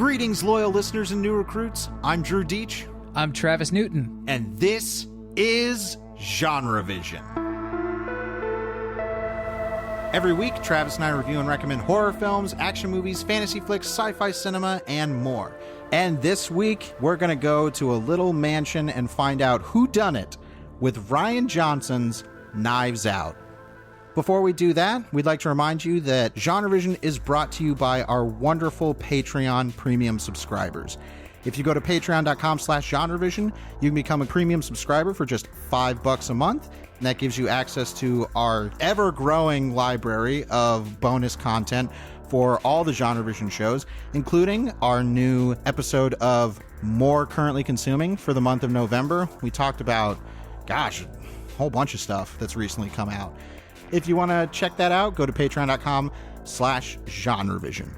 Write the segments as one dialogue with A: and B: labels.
A: Greetings, loyal listeners and new recruits. I'm Drew Deach.
B: I'm Travis Newton.
A: And this is Genre Vision. Every week, Travis and I review and recommend horror films, action movies, fantasy flicks, sci-fi cinema, and more. And this week, we're going to go to a little mansion and find out Whodunnit with Rian Johnson's Knives Out. Before we do that, we'd like to remind you that Genre Vision is brought to you by our wonderful Patreon premium subscribers. If you go to patreon.com/genrevision, you can become a premium subscriber for just $5 a month. And that gives you access to our ever-growing library of bonus content for all the Genre Vision shows, including our new episode of More Currently Consuming for the month of November. We talked about, a whole bunch of stuff that's recently come out. If you want to check that out, go to patreon.com/genrevision.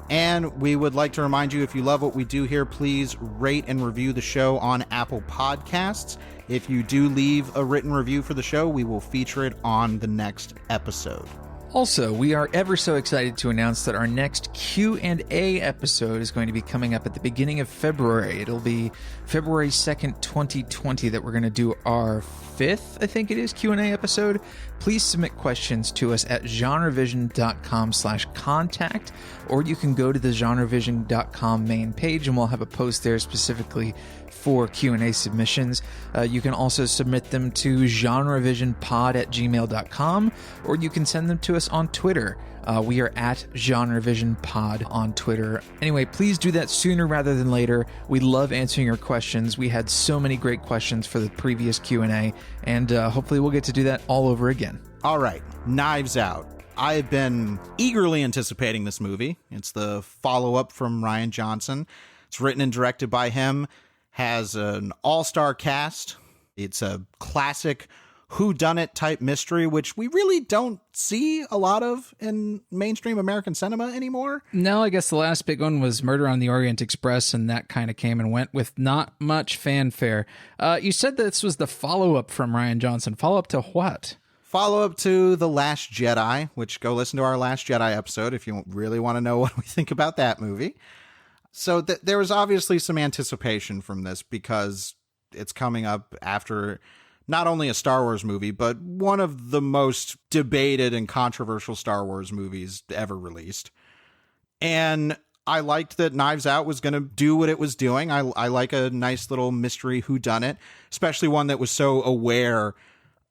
A: And we would like to remind you, if you love what we do here, please rate and review the show on Apple Podcasts. If you do leave a written review for the show, we will feature it on the next episode.
B: Also, we are ever so excited to announce that our next Q&A episode is going to be coming up at the beginning of February. It'll be February 2nd, 2020 that we're going to do our fifth, I think it is, Q&A episode. Please submit questions to us at genrevision.com/contact, or you can go to the genrevision.com main page and we'll have a post there specifically for Q&A submissions. You can also submit them to genrevisionpod@gmail.com, or you can send them to us on Twitter. We are at genrevisionpod on Twitter. Anyway, please do that sooner rather than later. We love answering your questions. We had so many great questions for the previous Q&A, and hopefully we'll get to do that all over again.
A: All right, Knives Out. I've been eagerly anticipating this movie. It's the follow-up from Rian Johnson. It's written and directed by him. Has an all-star cast. It's a classic whodunit type mystery, which we really don't see a lot of in mainstream American cinema anymore.
B: No, I guess the last big one was Murder on the Orient Express, and that kind of came and went with not much fanfare. You said this was the follow-up from Rian Johnson. Follow-up to what?
A: Follow-up to The Last Jedi, which go listen to our Last Jedi episode if you really want to know what we think about that movie. So there was obviously some anticipation from this because it's coming up after not only a Star Wars movie, but one of the most debated and controversial Star Wars movies ever released. And I liked that Knives Out was going to do what it was doing. I like a nice little mystery whodunit, especially one that was so aware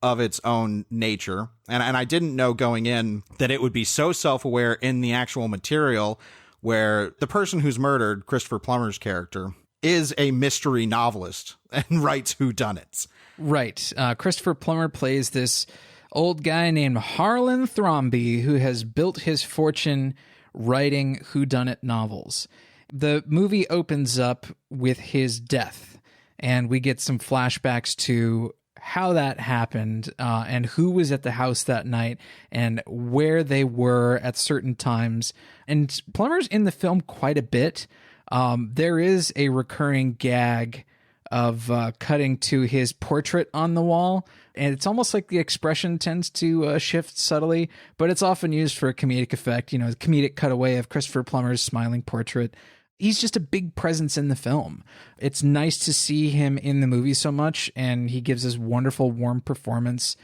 A: of its own nature. And I didn't know going in that it would be so self-aware in the actual material, where the person who's murdered, Christopher Plummer's character, is a mystery novelist and writes whodunits.
B: Right. Christopher Plummer plays this old guy named Harlan Thrombey, who has built his fortune writing whodunit novels. The movie opens up with his death, and we get some flashbacks to how that happened, and who was at the house that night and where they were at certain times. And Plummer's in the film quite a bit. There is a recurring gag of cutting to his portrait on the wall, and it's almost like the expression tends to shift subtly, but it's often used for a comedic effect, the comedic cutaway of Christopher Plummer's smiling portrait. He's just a big presence in the film. It's nice to see him in the movie so much, and he gives this wonderful, warm performance.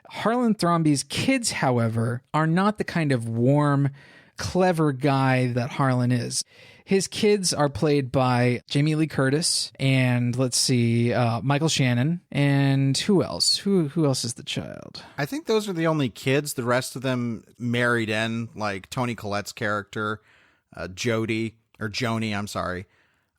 B: Harlan Thrombey's kids, however, are not the kind of warm, clever guy that Harlan is. His kids are played by Jamie Lee Curtis and, Michael Shannon. And who else? Who else is the child?
A: I think those are the only kids. The rest of them married in, like Toni Collette's character, Joni,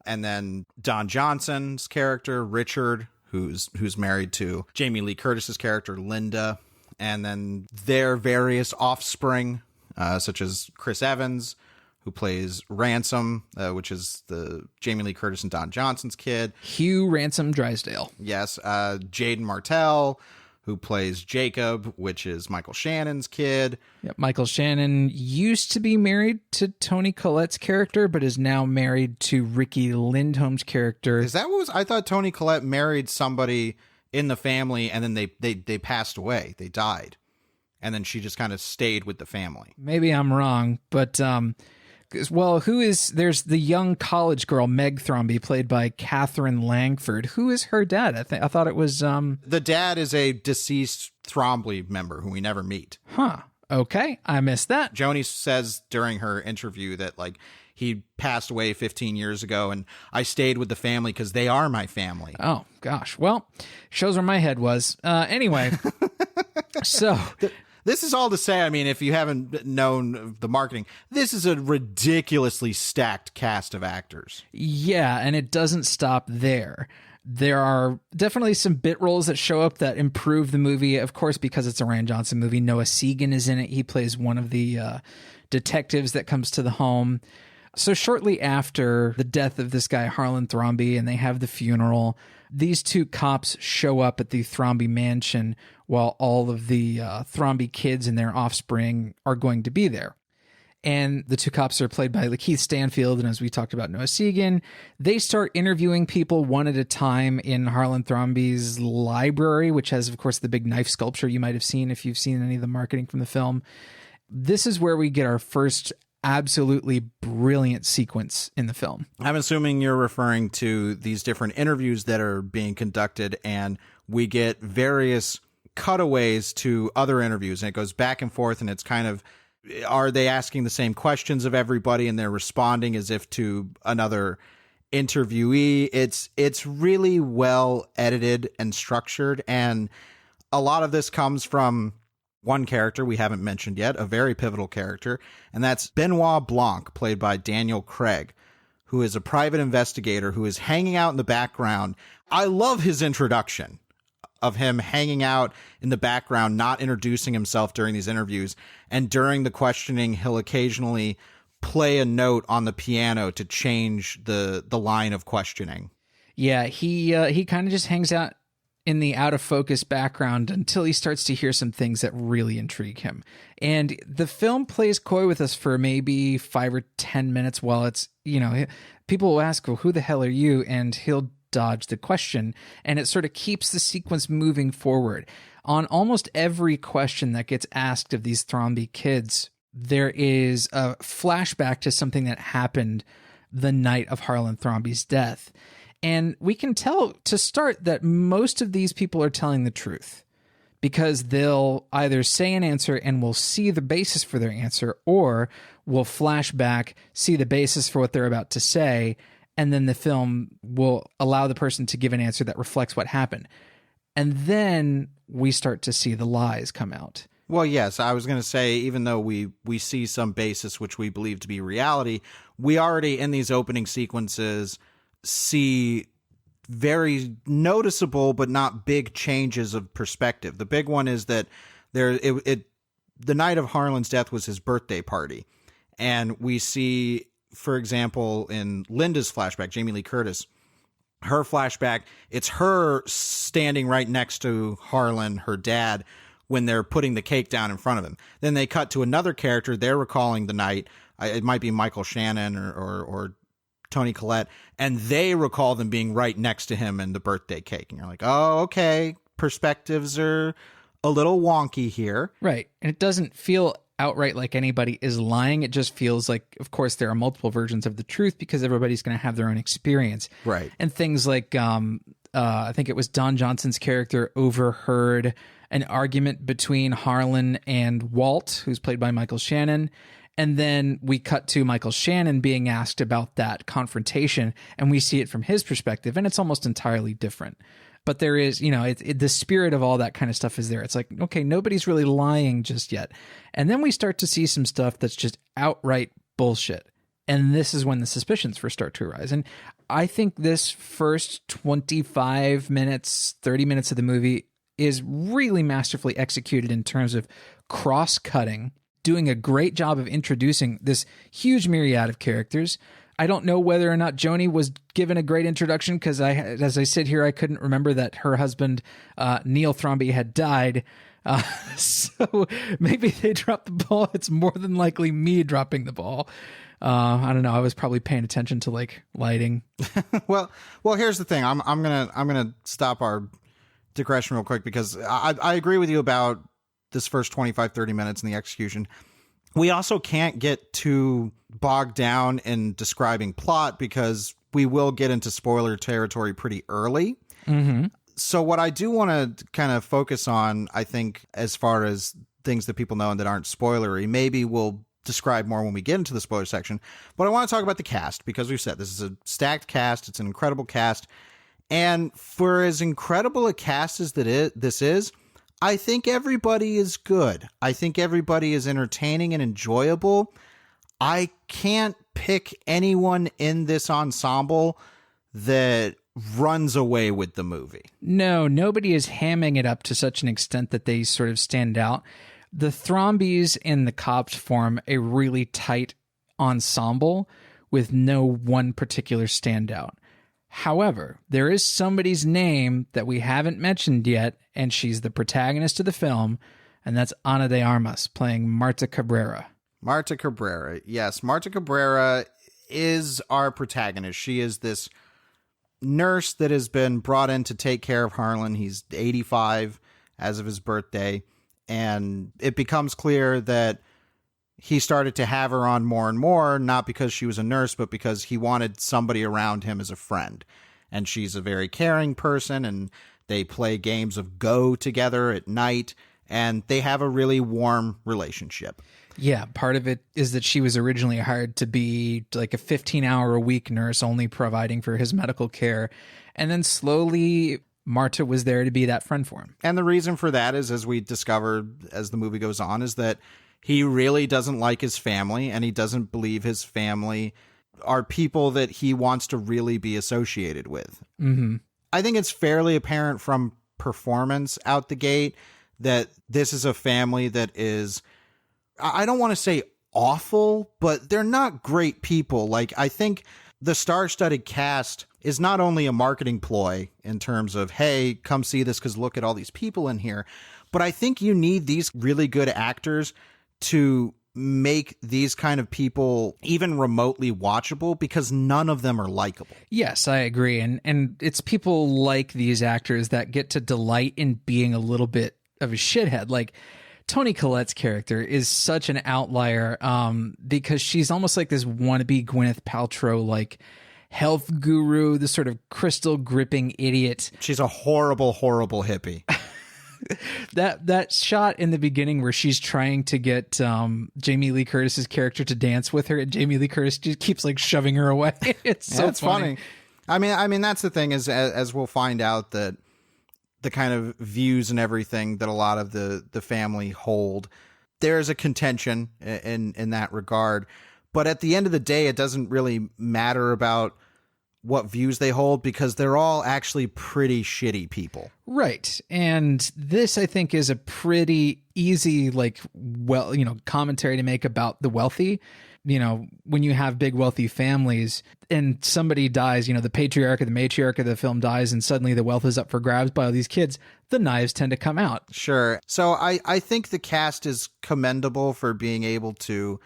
A: and then Don Johnson's character, Richard, who's married to Jamie Lee Curtis's character, Linda, and then their various offspring, such as Chris Evans, who plays Ransom, which is the Jamie Lee Curtis and Don Johnson's kid.
B: Hugh Ransom Drysdale.
A: Yes. Jaden Martell, who plays Jacob, which is Michael Shannon's kid.
B: Yep, Michael Shannon used to be married to Toni Collette's character, but is now married to Ricky Lindholm's character.
A: Is that what was? I thought Toni Collette married somebody in the family, and then they passed away. They died. And then she just kind of stayed with the family.
B: Maybe I'm wrong, but Well, there's the young college girl, Meg Thrombey, played by Catherine Langford. Who is her dad? I thought it was...
A: The dad is a deceased Thrombey member who we never meet.
B: Huh. Okay. I missed that.
A: Joni says during her interview that, like, he passed away 15 years ago, and I stayed with the family because they are my family.
B: Oh, gosh. Well, shows where my head was. Anyway, so...
A: This is all to say, I mean, if you haven't known the marketing, this is a ridiculously stacked cast of actors.
B: Yeah, and it doesn't stop there. There are definitely some bit roles that show up that improve the movie. Of course, because it's a Rian Johnson movie, Noah Segan is in it. He plays one of the detectives that comes to the home. So shortly after the death of this guy, Harlan Thrombey, and they have the funeral, these two cops show up at the Thrombey mansion while all of the Thrombey kids and their offspring are going to be there. And the two cops are played by Lakeith Stanfield, and as we talked about, Noah Segan. They start interviewing people one at a time in Harlan Thrombey's library, which has, of course, the big knife sculpture you might have seen if you've seen any of the marketing from the film. This is where we get our first absolutely brilliant sequence in the film.
A: I'm assuming you're referring to these different interviews that are being conducted, and we get various cutaways to other interviews, and it goes back and forth, and it's kind of, are they asking the same questions of everybody and they're responding as if to another interviewee? It's really well edited and structured, and a lot of this comes from one character we haven't mentioned yet, a very pivotal character, and that's Benoit Blanc, played by Daniel Craig, who is a private investigator who is hanging out in the background. I love his introduction of him hanging out in the background, not introducing himself during these interviews, and during the questioning, he'll occasionally play a note on the piano to change the line of questioning.
B: Yeah, he kind of just hangs out in the out of focus background until he starts to hear some things that really intrigue him. And the film plays coy with us for maybe 5 or 10 minutes while it's, people will ask, well, who the hell are you? And he'll dodge the question, and it sort of keeps the sequence moving forward. On almost every question that gets asked of these Thrombey kids, there is a flashback to something that happened the night of Harlan Thrombey's death. And we can tell to start that most of these people are telling the truth, because they'll either say an answer and we'll see the basis for their answer, or we'll flash back, see the basis for what they're about to say, and then the film will allow the person to give an answer that reflects what happened. And then we start to see the lies come out.
A: Well, yes, I was going to say, even though we see some basis which we believe to be reality, we already in these opening sequences see very noticeable but not big changes of perspective. The big one is that the night of Harlan's death was his birthday party. And we see, for example, in Linda's flashback, Jamie Lee Curtis, her flashback, it's her standing right next to Harlan, her dad, when they're putting the cake down in front of him. Then they cut to another character. They're recalling the night. It might be Michael Shannon or Toni Collette, and they recall them being right next to him and the birthday cake. And you're like, oh, okay, perspectives are a little wonky here.
B: Right. And it doesn't feel outright like anybody is lying. It just feels like, of course, there are multiple versions of the truth because everybody's going to have their own experience.
A: Right.
B: And things like, I think it was Don Johnson's character overheard an argument between Harlan and Walt, who's played by Michael Shannon. And then we cut to Michael Shannon being asked about that confrontation, and we see it from his perspective, and it's almost entirely different. But there is, the spirit of all that kind of stuff is there. It's like, okay, nobody's really lying just yet. And then we start to see some stuff that's just outright bullshit. And this is when the suspicions first start to arise. And I think this first 25 minutes, 30 minutes of the movie is really masterfully executed in terms of cross-cutting, doing a great job of introducing this huge myriad of characters. I don't know whether or not Joni was given a great introduction because as I sit here, I couldn't remember that her husband, Neil Thrombey, had died. So maybe they dropped the ball. It's more than likely me dropping the ball. I don't know. I was probably paying attention to like lighting.
A: well, here's the thing. I'm gonna stop our digression real quick because I agree with you about this first 25, 30 minutes in the execution. We also can't get too bogged down in describing plot because we will get into spoiler territory pretty early.
B: Mm-hmm.
A: So what I do want to kind of focus on, I think, as far as things that people know and that aren't spoilery, maybe we'll describe more when we get into the spoiler section. But I want to talk about the cast because we've said this is a stacked cast. It's an incredible cast. And for as incredible a cast as this is, I think everybody is good. I think everybody is entertaining and enjoyable. I can't pick anyone in this ensemble that runs away with the movie.
B: No, nobody is hamming it up to such an extent that they sort of stand out. The Thrombies and the cops form a really tight ensemble with no one particular standout. However, there is somebody's name that we haven't mentioned yet, and she's the protagonist of the film, and that's Ana de Armas playing Marta Cabrera.
A: Marta Cabrera. Yes, Marta Cabrera is our protagonist. She is this nurse that has been brought in to take care of Harlan. He's 85 as of his birthday, and it becomes clear that he started to have her on more and more, not because she was a nurse, but because he wanted somebody around him as a friend. And she's a very caring person, and they play games of Go together at night, and they have a really warm relationship.
B: Yeah, part of it is that she was originally hired to be like a 15-hour-a-week nurse, only providing for his medical care. And then slowly, Marta was there to be that friend for him.
A: And the reason for that is, as we discover as the movie goes on, is that he really doesn't like his family, and he doesn't believe his family are people that he wants to really be associated with.
B: Mm-hmm.
A: I think it's fairly apparent from performance out the gate that this is a family that is, I don't want to say awful, but they're not great people. Like, I think the star-studded cast is not only a marketing ploy in terms of, hey, come see this because look at all these people in here, but I think you need these really good actors to make these kind of people even remotely watchable because none of them are likable.
B: Yes, I agree. And it's people like these actors that get to delight in being a little bit of a shithead. Like, Toni Collette's character is such an outlier because she's almost like this wannabe Gwyneth Paltrow, like health guru, this sort of crystal gripping idiot.
A: She's a horrible, horrible hippie.
B: That shot in the beginning where she's trying to get Jamie Lee Curtis's character to dance with her, and Jamie Lee Curtis just keeps like shoving her away. It's so funny.
A: I mean, that's the thing is, as we'll find out, that the kind of views and everything that a lot of the family hold, there's a contention in that regard. But at the end of the day, it doesn't really matter about what views they hold because they're all actually pretty shitty people.
B: Right. And this, I think, is a pretty easy, like, well, commentary to make about the wealthy. When you have big wealthy families and somebody dies, the patriarch or the matriarch of the film dies and suddenly the wealth is up for grabs by all these kids, the knives tend to come out.
A: Sure. So I think the cast is commendable for being able to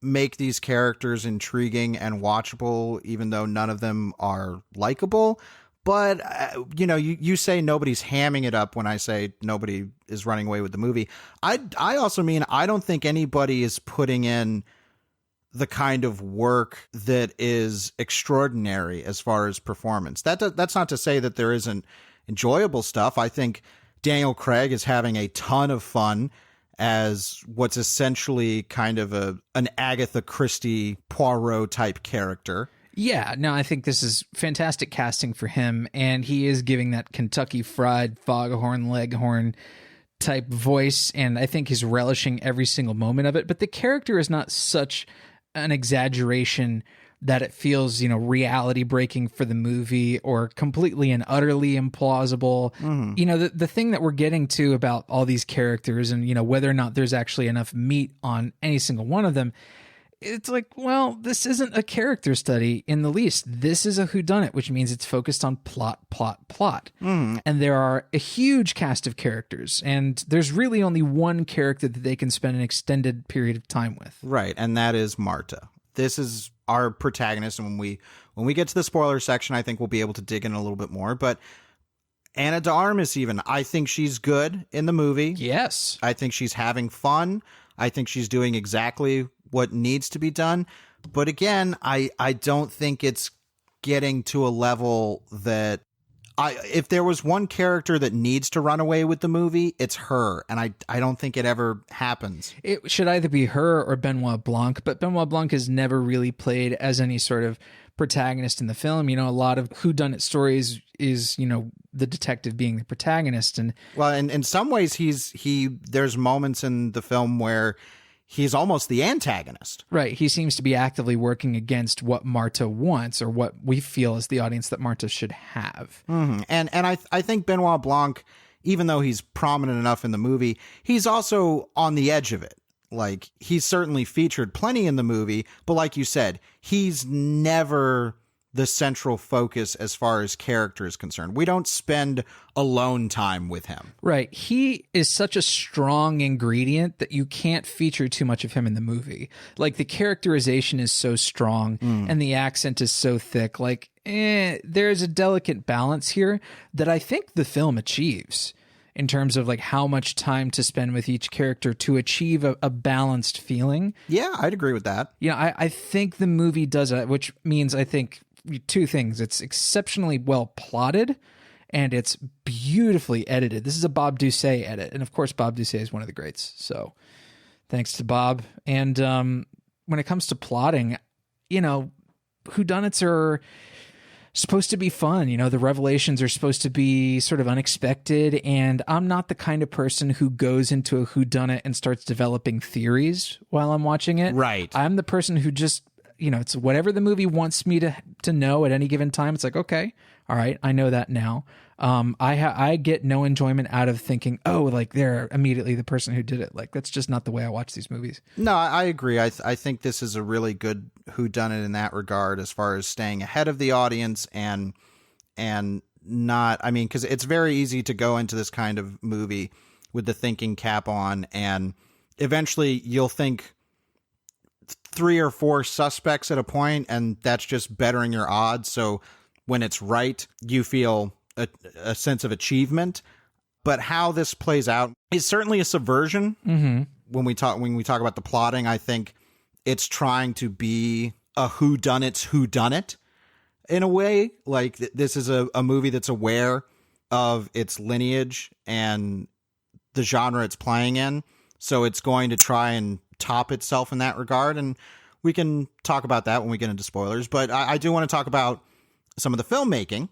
A: make these characters intriguing and watchable, even though none of them are likable. But, you say nobody's hamming it up when I say nobody is running away with the movie. I also mean, I don't think anybody is putting in the kind of work that is extraordinary as far as performance. That's not to say that there isn't enjoyable stuff. I think Daniel Craig is having a ton of fun as what's essentially kind of an Agatha Christie Poirot type character.
B: Yeah, no, I think this is fantastic casting for him, and he is giving that Kentucky Fried Foghorn Leghorn type voice, and I think he's relishing every single moment of it. But the character is not such an exaggeration that it feels, reality breaking for the movie or completely and utterly implausible. Mm-hmm. The thing that we're getting to about all these characters and, whether or not there's actually enough meat on any single one of them, it's like, well, this isn't a character study in the least. This is a whodunit, which means it's focused on plot. Mm. And there are a huge cast of characters, and there's really only one character that they can spend an extended period of time with.
A: Right, and that is Marta. This is our protagonist, and when we get to the spoiler section, I think we'll be able to dig in a little bit more. But Ana de Armas, even, I think she's good in the movie.
B: Yes.
A: I think she's having fun. I think she's doing exactly what needs to be done. But again, I don't think it's getting to a level that if there was one character that needs to run away with the movie, it's her. And I don't think it ever happens.
B: It should either be her or Benoit Blanc, but Benoit Blanc has never really played as any sort of protagonist in the film. You know, a lot of whodunit stories is, you know, the detective being the protagonist. And
A: well, in some ways there's moments in the film where he's almost the antagonist.
B: Right. He seems to be actively working against what Marta wants, or what we feel as the audience that Marta should have.
A: Mm-hmm. And I think Benoit Blanc, even though he's prominent enough in the movie, he's also on the edge of it. Like, he's certainly featured plenty in the movie, but like you said, he's never the central focus as far as character is concerned. We don't spend alone time with him.
B: Right. He is such a strong ingredient that you can't feature too much of him in the movie. Like, the characterization is so strong and the accent is so thick. Like, there's a delicate balance here that I think the film achieves in terms of like how much time to spend with each character to achieve a balanced feeling.
A: Yeah, I'd agree with that.
B: You know, I think the movie does that, which means I think two things. It's exceptionally well plotted and it's beautifully edited. This is a Bob Doucet edit. And of course, Bob Doucet is one of the greats. So thanks to Bob. And when it comes to plotting, you know, whodunits are supposed to be fun. You know, the revelations are supposed to be sort of unexpected. And I'm not the kind of person who goes into a whodunit and starts developing theories while I'm watching it.
A: Right.
B: I'm the person who just, you know, it's whatever the movie wants me to know at any given time. It's like, okay, all right, I know that now. I get no enjoyment out of thinking, oh, like they're immediately the person who did it. Like, that's just not the way I watch these movies.
A: No, I agree. I think this is a really good whodunit in that regard, as far as staying ahead of the audience and not, I mean, because it's very easy to go into this kind of movie with the thinking cap on, and eventually you'll think 3 or 4 suspects at a point, and that's just bettering your odds. So when it's right, you feel a sense of achievement. But how this plays out is certainly a subversion.
B: Mm-hmm.
A: When we talk about the plotting, I think it's trying to be a whodunit's whodunit in a way. Like, this is a movie that's aware of its lineage and the genre it's playing in. So it's going to try and top itself in that regard. And we can talk about that when we get into spoilers. But I do want to talk about some of the filmmaking.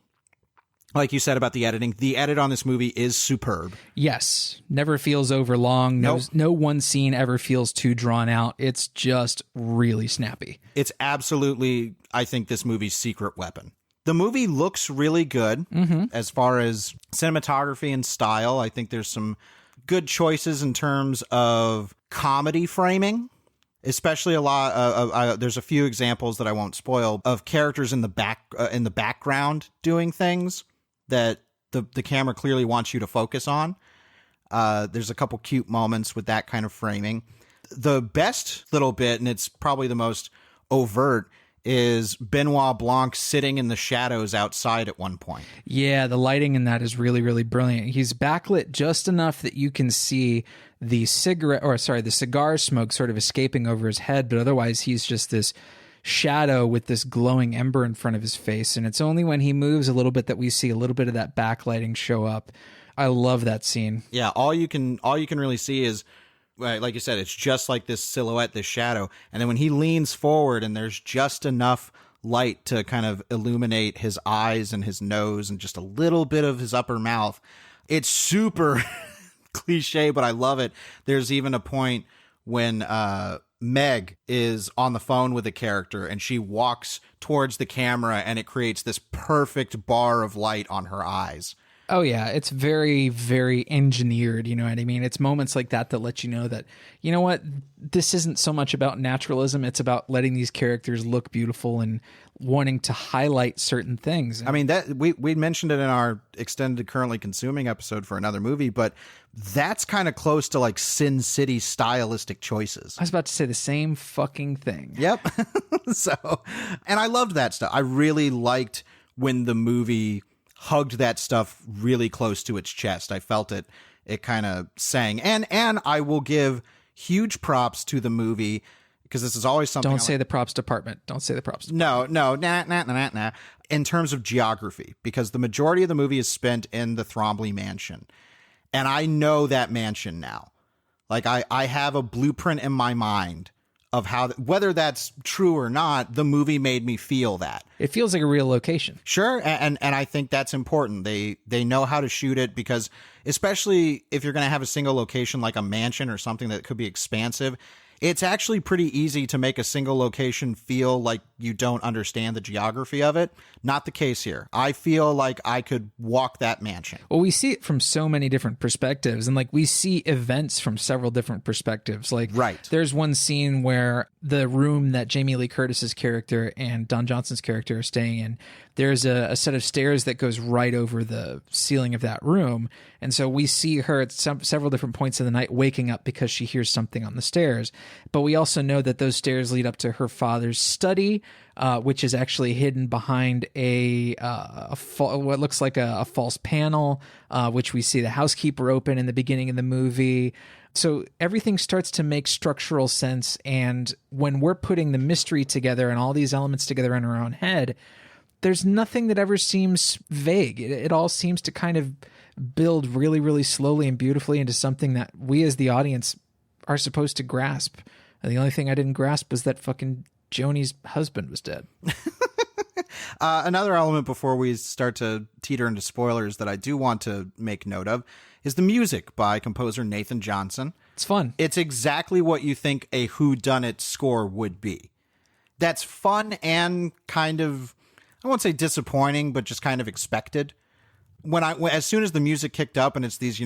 A: Like you said about the editing, the edit on this movie is superb.
B: Yes. Never feels over long.
A: Nope.
B: No one scene ever feels too drawn out. It's just really snappy.
A: It's absolutely, I think, this movie's secret weapon. The movie looks really good as far as cinematography and style. I think there's some good choices in terms of comedy framing. Especially a lot of there's a few examples that I won't spoil of characters in the background doing things that the camera clearly wants you to focus on. There's a couple cute moments with that kind of framing. The best little bit, and it's probably the most overt, is Benoit Blanc sitting in the shadows outside at one point.
B: Yeah, the lighting in that is really, really brilliant. He's backlit just enough that you can see the cigar smoke sort of escaping over his head, but otherwise he's just this shadow with this glowing ember in front of his face. And it's only when he moves a little bit that we see a little bit of that backlighting show up. I love that scene.
A: Yeah, all you can really see is, like you said, it's just like this silhouette, this shadow. And then when he leans forward and there's just enough light to kind of illuminate his eyes and his nose and just a little bit of his upper mouth, it's super cliche, but I love it. There's even a point when Meg is on the phone with a character and she walks towards the camera and it creates this perfect bar of light on her eyes.
B: Oh, yeah. It's very, very engineered. You know what I mean? It's moments like that that let you know that, you know what, this isn't so much about naturalism. It's about letting these characters look beautiful and wanting to highlight certain things.
A: I mean, that we mentioned it in our extended currently consuming episode for another movie, but that's kind of close to like Sin City stylistic choices.
B: I was about to say the same fucking thing.
A: Yep. So, and I loved that stuff. I really liked when the movie hugged that stuff really close to its chest. I felt it kind of sang. And I will give huge props to the movie, because this is always something.
B: Don't say the props department. Don't say the props department.
A: No, nah. In terms of geography, because the majority of the movie is spent in the Thrombly mansion. And I know that mansion now. Like, I have a blueprint in my mind of how, whether that's true or not, the movie made me feel that.
B: It feels like a real location.
A: Sure, and I think that's important. They know how to shoot it, because especially if you're going to have a single location like a mansion or something that could be expansive, it's actually pretty easy to make a single location feel like you don't understand the geography of it. Not the case here. I feel like I could walk that mansion.
B: Well, we see it from so many different perspectives, and like we see events from several different perspectives. Like,
A: right.
B: There's one scene where the room that Jamie Lee Curtis's character and Don Johnson's character are staying in, there's a set of stairs that goes right over the ceiling of that room. And so we see her at several different points in the night waking up because she hears something on the stairs. But we also know that those stairs lead up to her father's study, which is actually hidden behind what looks like a false panel, which we see the housekeeper open in the beginning of the movie. So everything starts to make structural sense. And when we're putting the mystery together and all these elements together in our own head, there's nothing that ever seems vague. It all seems to kind of build really, really slowly and beautifully into something that we as the audience are supposed to grasp. And the only thing I didn't grasp was that fucking Joni's husband was dead.
A: Another element before we start to teeter into spoilers that I do want to make note of is the music by composer Nathan Johnson.
B: It's fun.
A: It's exactly what you think a whodunit score would be. That's fun and kind of, I won't say disappointing, but just kind of expected. As soon as the music kicked up and it's these,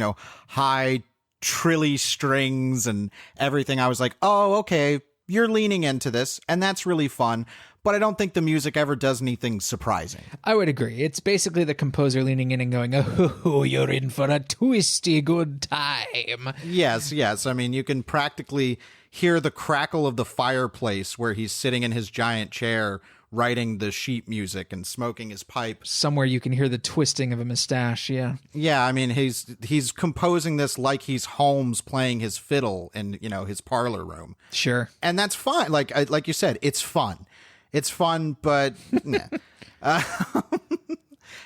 A: high trilly strings and everything, I was like, oh, okay, you're leaning into this, and that's really fun. But I don't think the music ever does anything surprising.
B: I would agree. It's basically the composer leaning in and going, oh, you're in for a twisty good time.
A: Yes. I mean, you can practically hear the crackle of the fireplace where he's sitting in his giant chair writing the sheet music and smoking his pipe.
B: Somewhere you can hear the twisting of a mustache, yeah.
A: Yeah, I mean, he's composing this like he's Holmes playing his fiddle in, his parlor room.
B: Sure.
A: And that's fine. Like you said, it's fun. It's fun, but nah.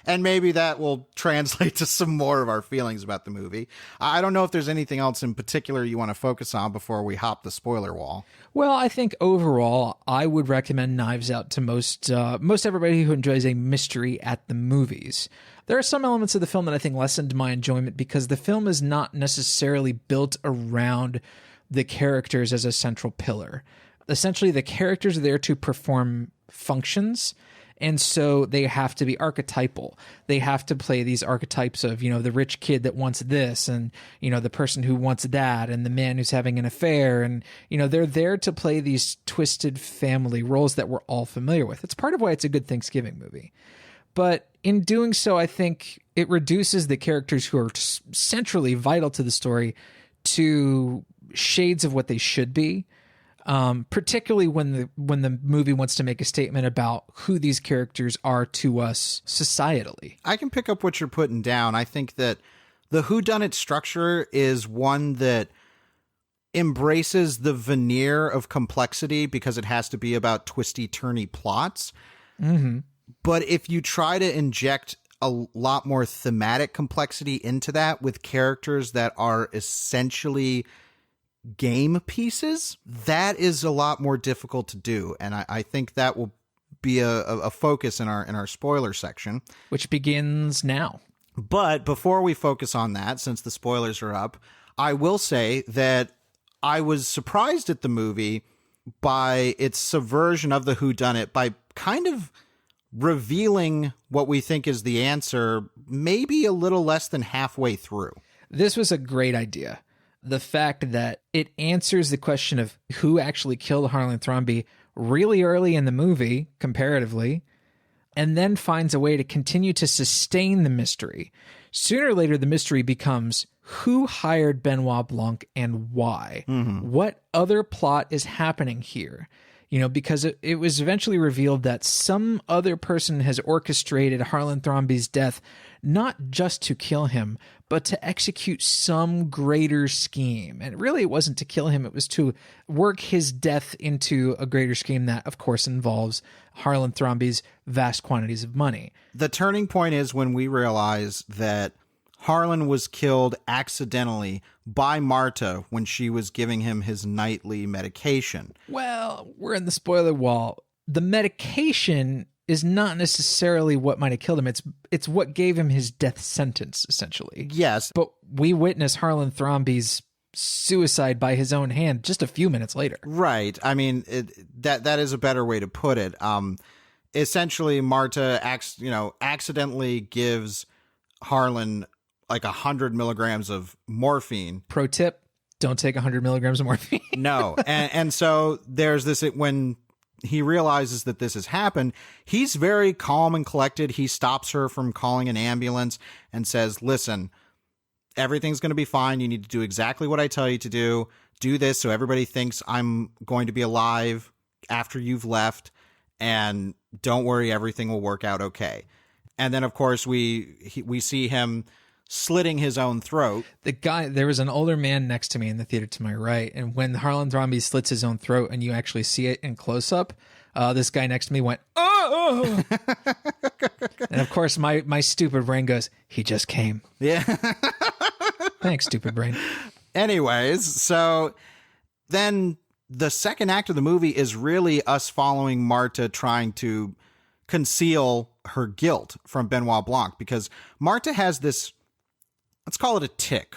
A: And maybe that will translate to some more of our feelings about the movie. I don't know if there's anything else in particular you want to focus on before we hop the spoiler wall.
B: Well, I think overall, I would recommend Knives Out to most everybody who enjoys a mystery at the movies. There are some elements of the film that I think lessened my enjoyment because the film is not necessarily built around the characters as a central pillar. Essentially, the characters are there to perform functions, and so they have to be archetypal. They have to play these archetypes of, the rich kid that wants this and, the person who wants that and the man who's having an affair. And, they're there to play these twisted family roles that we're all familiar with. It's part of why it's a good Thanksgiving movie. But in doing so, I think it reduces the characters who are centrally vital to the story to shades of what they should be. Particularly when the movie wants to make a statement about who these characters are to us societally.
A: I can pick up what you're putting down. I think that the whodunit structure is one that embraces the veneer of complexity because it has to be about twisty-turny plots.
B: Mm-hmm.
A: But if you try to inject a lot more thematic complexity into that with characters that are essentially game pieces, that is a lot more difficult to do, and I think that will be a focus in our spoiler section,
B: which begins now.
A: But before we focus on that, since the spoilers are up, I will say that I was surprised at the movie by its subversion of the whodunit by kind of revealing what we think is the answer maybe a little less than halfway through.
B: This was a great idea. The fact that it answers the question of who actually killed Harlan Thrombey really early in the movie, comparatively, and then finds a way to continue to sustain the mystery. Sooner or later, the mystery becomes who hired Benoit Blanc and why? Mm-hmm. What other plot is happening here? because it was eventually revealed that some other person has orchestrated Harlan Thrombey's death, not just to kill him, but to execute some greater scheme. And really, it wasn't to kill him. It was to work his death into a greater scheme that, of course, involves Harlan Thrombey's vast quantities of money.
A: The turning point is when we realize that Harlan was killed accidentally by Marta when she was giving him his nightly medication.
B: Well, we're in the spoiler wall. The medication is not necessarily what might have killed him. It's what gave him his death sentence, essentially.
A: Yes.
B: But we witness Harlan Thrombey's suicide by his own hand just a few minutes later.
A: Right. I mean, that is a better way to put it. Essentially, Marta accidentally gives Harlan like 100 milligrams of morphine.
B: Pro tip, don't take 100 milligrams of morphine.
A: No. And so there's this, when he realizes that this has happened, he's very calm and collected. He stops her from calling an ambulance and says, listen, everything's going to be fine. You need to do exactly what I tell you to do. Do this so everybody thinks I'm going to be alive after you've left. And don't worry, everything will work out okay. And then, of course, we see him slitting his own throat.
B: There was an older man next to me in the theater to my right, and when Harlan Thrombey slits his own throat and you actually see it in close-up, this guy next to me went, oh! And of course, my stupid brain goes, he just came.
A: Yeah.
B: Thanks, stupid brain.
A: Anyways, so then the second act of the movie is really us following Marta trying to conceal her guilt from Benoit Blanc, because Marta has this, let's call it a tick,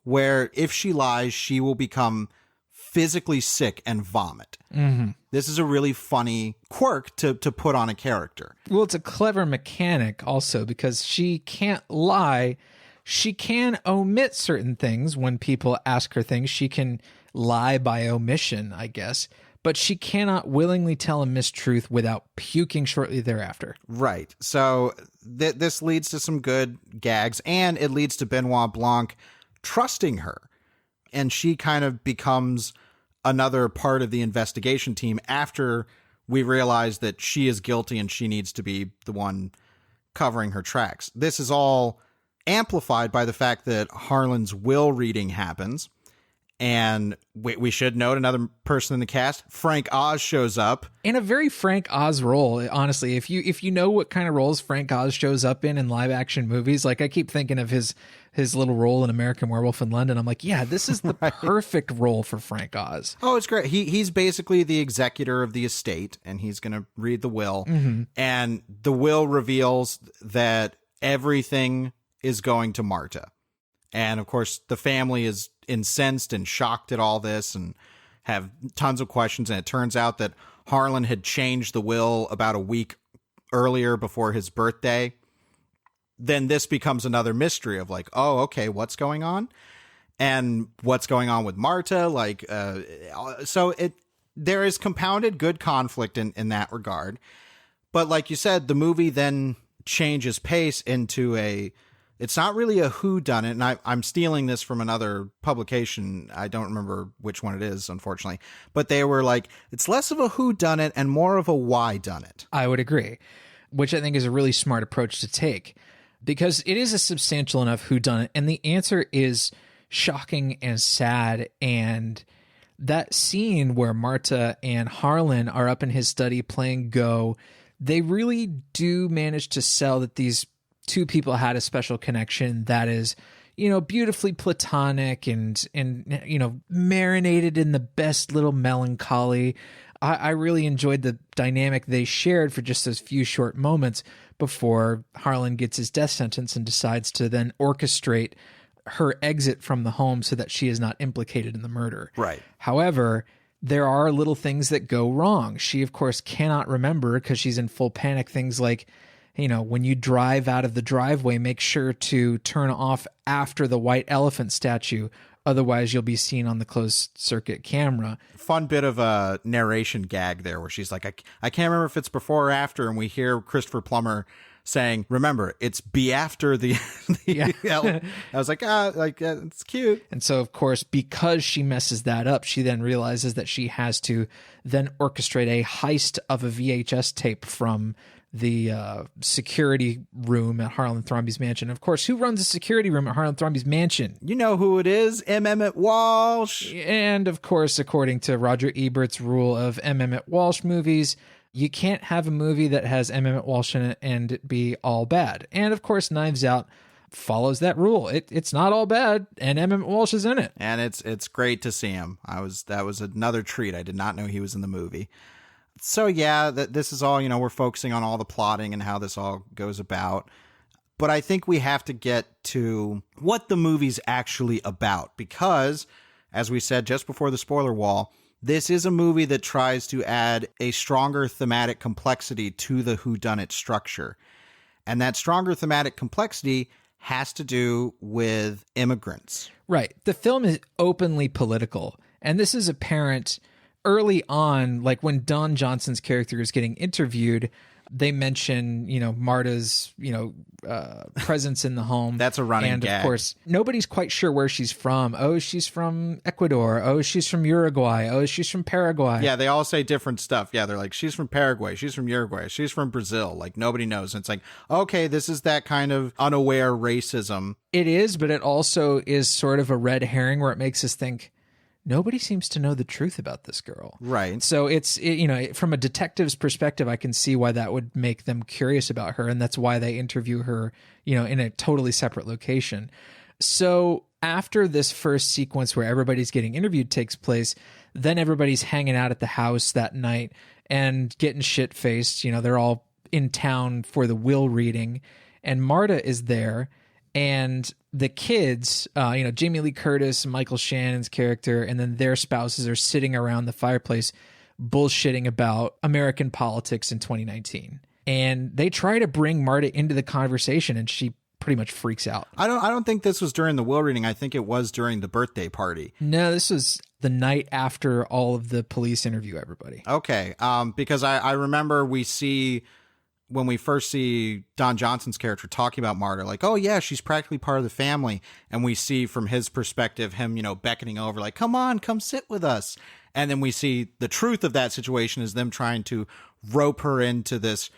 A: where if she lies, she will become physically sick and vomit. Mm-hmm. This is a really funny quirk to put on a character.
B: Well, it's a clever mechanic also, because she can't lie. She can omit certain things when people ask her things. She can lie by omission, I guess. But she cannot willingly tell a mistruth without puking shortly thereafter.
A: Right. So this leads to some good gags, and it leads to Benoit Blanc trusting her. And she kind of becomes another part of the investigation team after we realize that she is guilty and she needs to be the one covering her tracks. This is all amplified by the fact that Harlan's will reading happens. And we should note another person in the cast. Frank Oz shows up
B: in a very Frank Oz role. Honestly, if you know what kind of roles Frank Oz shows up in live action movies, like I keep thinking of his little role in American Werewolf in London. I'm like, yeah, this is the perfect role for Frank Oz.
A: Oh, it's great. He's basically the executor of the estate, and he's going to read the will. Mm-hmm. And the will reveals that everything is going to Marta. And of course, the family is incensed and shocked at all this and have tons of questions. And it turns out that Harlan had changed the will about a week earlier before his birthday. Then this becomes another mystery of like, oh, okay, what's going on? And what's going on with Marta? Like, so there is compounded good conflict in that regard. But like you said, the movie then changes pace into it's not really a whodunit, and I'm stealing this from another publication. I don't remember which one it is, unfortunately. But they were like, it's less of a whodunit and more of a whydunit.
B: I would agree, which I think is a really smart approach to take, because it is a substantial enough whodunit, and the answer is shocking and sad. And that scene where Marta and Harlan are up in his study playing Go, they really do manage to sell that these two people had a special connection that is, beautifully platonic and marinated in the best little melancholy. I really enjoyed the dynamic they shared for just those few short moments before Harlan gets his death sentence and decides to then orchestrate her exit from the home so that she is not implicated in the murder.
A: Right.
B: However, there are little things that go wrong. She, of course, cannot remember because she's in full panic. Things like, when you drive out of the driveway, make sure to turn off after the white elephant statue. Otherwise, you'll be seen on the closed circuit camera.
A: Fun bit of a narration gag there where she's like, I can't remember if it's before or after. And we hear Christopher Plummer saying, remember, it's be after the, I was like, it's cute.
B: And so, of course, because she messes that up, she then realizes that she has to then orchestrate a heist of a VHS tape from the security room at Harlan Thrombey's mansion. Of course, who runs a security room at Harlan Thrombey's mansion?
A: You know who it is, M. Emmett Walsh.
B: And of course, according to Roger Ebert's rule of M. Emmett Walsh movies, you can't have a movie that has M. Emmett Walsh in it and it be all bad. And of course, Knives Out follows that rule. It's not all bad, and M. Emmett Walsh is in it.
A: And it's great to see him. That was another treat. I did not know he was in the movie. So yeah, this is all, we're focusing on all the plotting and how this all goes about. But I think we have to get to what the movie's actually about, because, as we said just before the spoiler wall, this is a movie that tries to add a stronger thematic complexity to the whodunit structure. And that stronger thematic complexity has to do with immigrants.
B: Right. The film is openly political, and this is apparent early on, like when Don Johnson's character is getting interviewed. They mention, Marta's, presence in the home.
A: That's a running gag.
B: And of course, nobody's quite sure where she's from. Oh, she's from Ecuador. Oh, she's from Uruguay. Oh, she's from Paraguay.
A: Yeah, they all say different stuff. Yeah, they're like, she's from Paraguay. She's from Uruguay. She's from Brazil. Like, nobody knows. And it's like, okay, this is that kind of unaware racism.
B: It is, but it also is sort of a red herring where it makes us think, nobody seems to know the truth about this girl.
A: Right.
B: So from a detective's perspective, I can see why that would make them curious about her. And that's why they interview her, in a totally separate location. So after this first sequence where everybody's getting interviewed takes place, then everybody's hanging out at the house that night and getting shit-faced. They're all in town for the will reading, and Marta is there. And the kids, Jamie Lee Curtis, Michael Shannon's character, and then their spouses are sitting around the fireplace bullshitting about American politics in 2019. And they try to bring Marta into the conversation, and she pretty much freaks out.
A: I don't think this was during the will reading. I think it was during the birthday party.
B: No, this was the night after all of the police interview everybody.
A: Okay. Because I remember when we first see Don Johnson's character talking about Marta, like, oh yeah, she's practically part of the family. And we see from his perspective, him, beckoning over, like, come on, come sit with us. And then we see the truth of that situation is them trying to rope her into this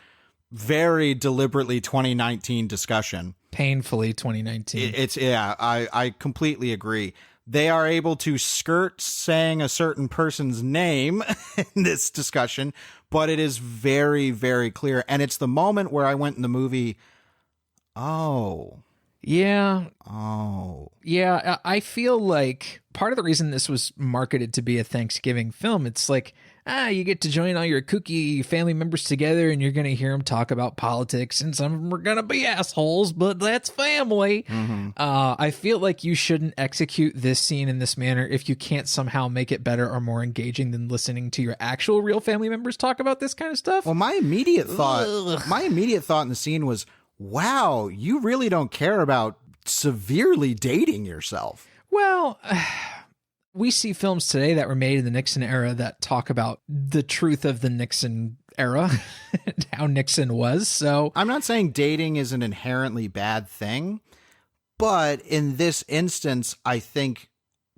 A: very deliberately 2019 discussion.
B: Painfully 2019.
A: I completely agree. They are able to skirt saying a certain person's name in this discussion, but it is very, very clear. And it's the moment where I went in the movie, oh.
B: Yeah.
A: Oh.
B: Yeah, I feel like part of the reason this was marketed to be a Thanksgiving film, it's like, you get to join all your kooky family members together and you're going to hear them talk about politics, and some of them are going to be assholes, but that's family.
A: Mm-hmm.
B: I feel like you shouldn't execute this scene in this manner if you can't somehow make it better or more engaging than listening to your actual real family members talk about this kind of stuff.
A: Well, my immediate thought in the scene was, wow, you really don't care about severely dating yourself.
B: Well, we see films today that were made in the Nixon era that talk about the truth of the Nixon era, how Nixon was. So
A: I'm not saying dating is an inherently bad thing, but in this instance, I think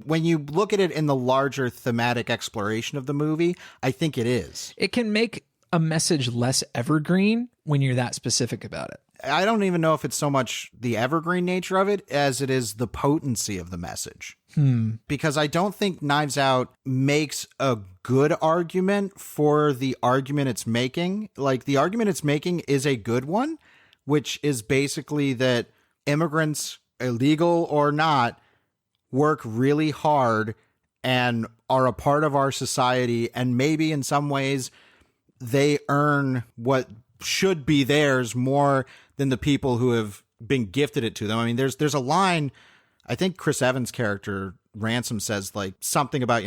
A: when you look at it in the larger thematic exploration of the movie, I think it is.
B: It can make a message less evergreen when you're that specific about it.
A: I don't even know if it's so much the evergreen nature of it as it is the potency of the message. Because I don't think Knives Out makes a good argument for the argument it's making. Like, the argument it's making is a good one, which is basically that immigrants, illegal or not, work really hard and are a part of our society. And maybe in some ways they earn what should be theirs more than the people who have been gifted it to them. I mean, there's a line, I think Chris Evans' character Ransom says, like, something about,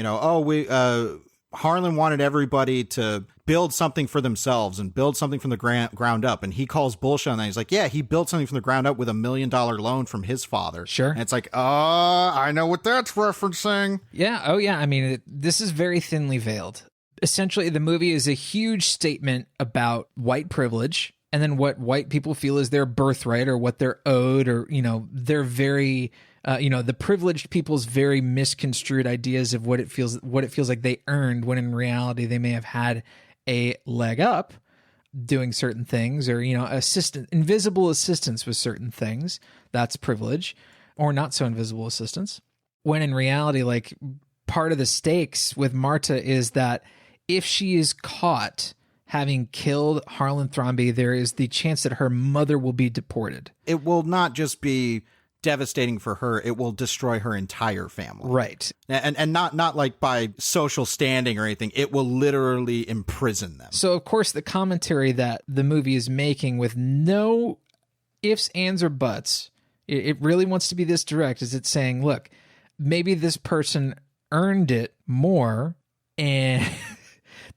A: Harlan wanted everybody to build something for themselves and build something from the ground up. And he calls bullshit on that. He's like, yeah, he built something from the ground up with $1 million loan from his father.
B: Sure.
A: And it's like, I know what that's referencing.
B: Yeah. Oh, yeah. I mean, this is very thinly veiled. Essentially, the movie is a huge statement about white privilege and then what white people feel is their birthright or what they're owed, or, they're very, the privileged people's very misconstrued ideas of what it feels like they earned, when in reality they may have had a leg up doing certain things, or, invisible assistance with certain things. That's privilege, or not so invisible assistance. When in reality, like, part of the stakes with Marta is that if she is caught having killed Harlan Thrombey, there is the chance that her mother will be deported.
A: It will not just be devastating for her, it will destroy her entire family.
B: Right.
A: And not like by social standing or anything. It will literally imprison them.
B: So, of course, the commentary that the movie is making, with no ifs, ands, or buts, it really wants to be this direct, is it's saying, look, maybe this person earned it more, and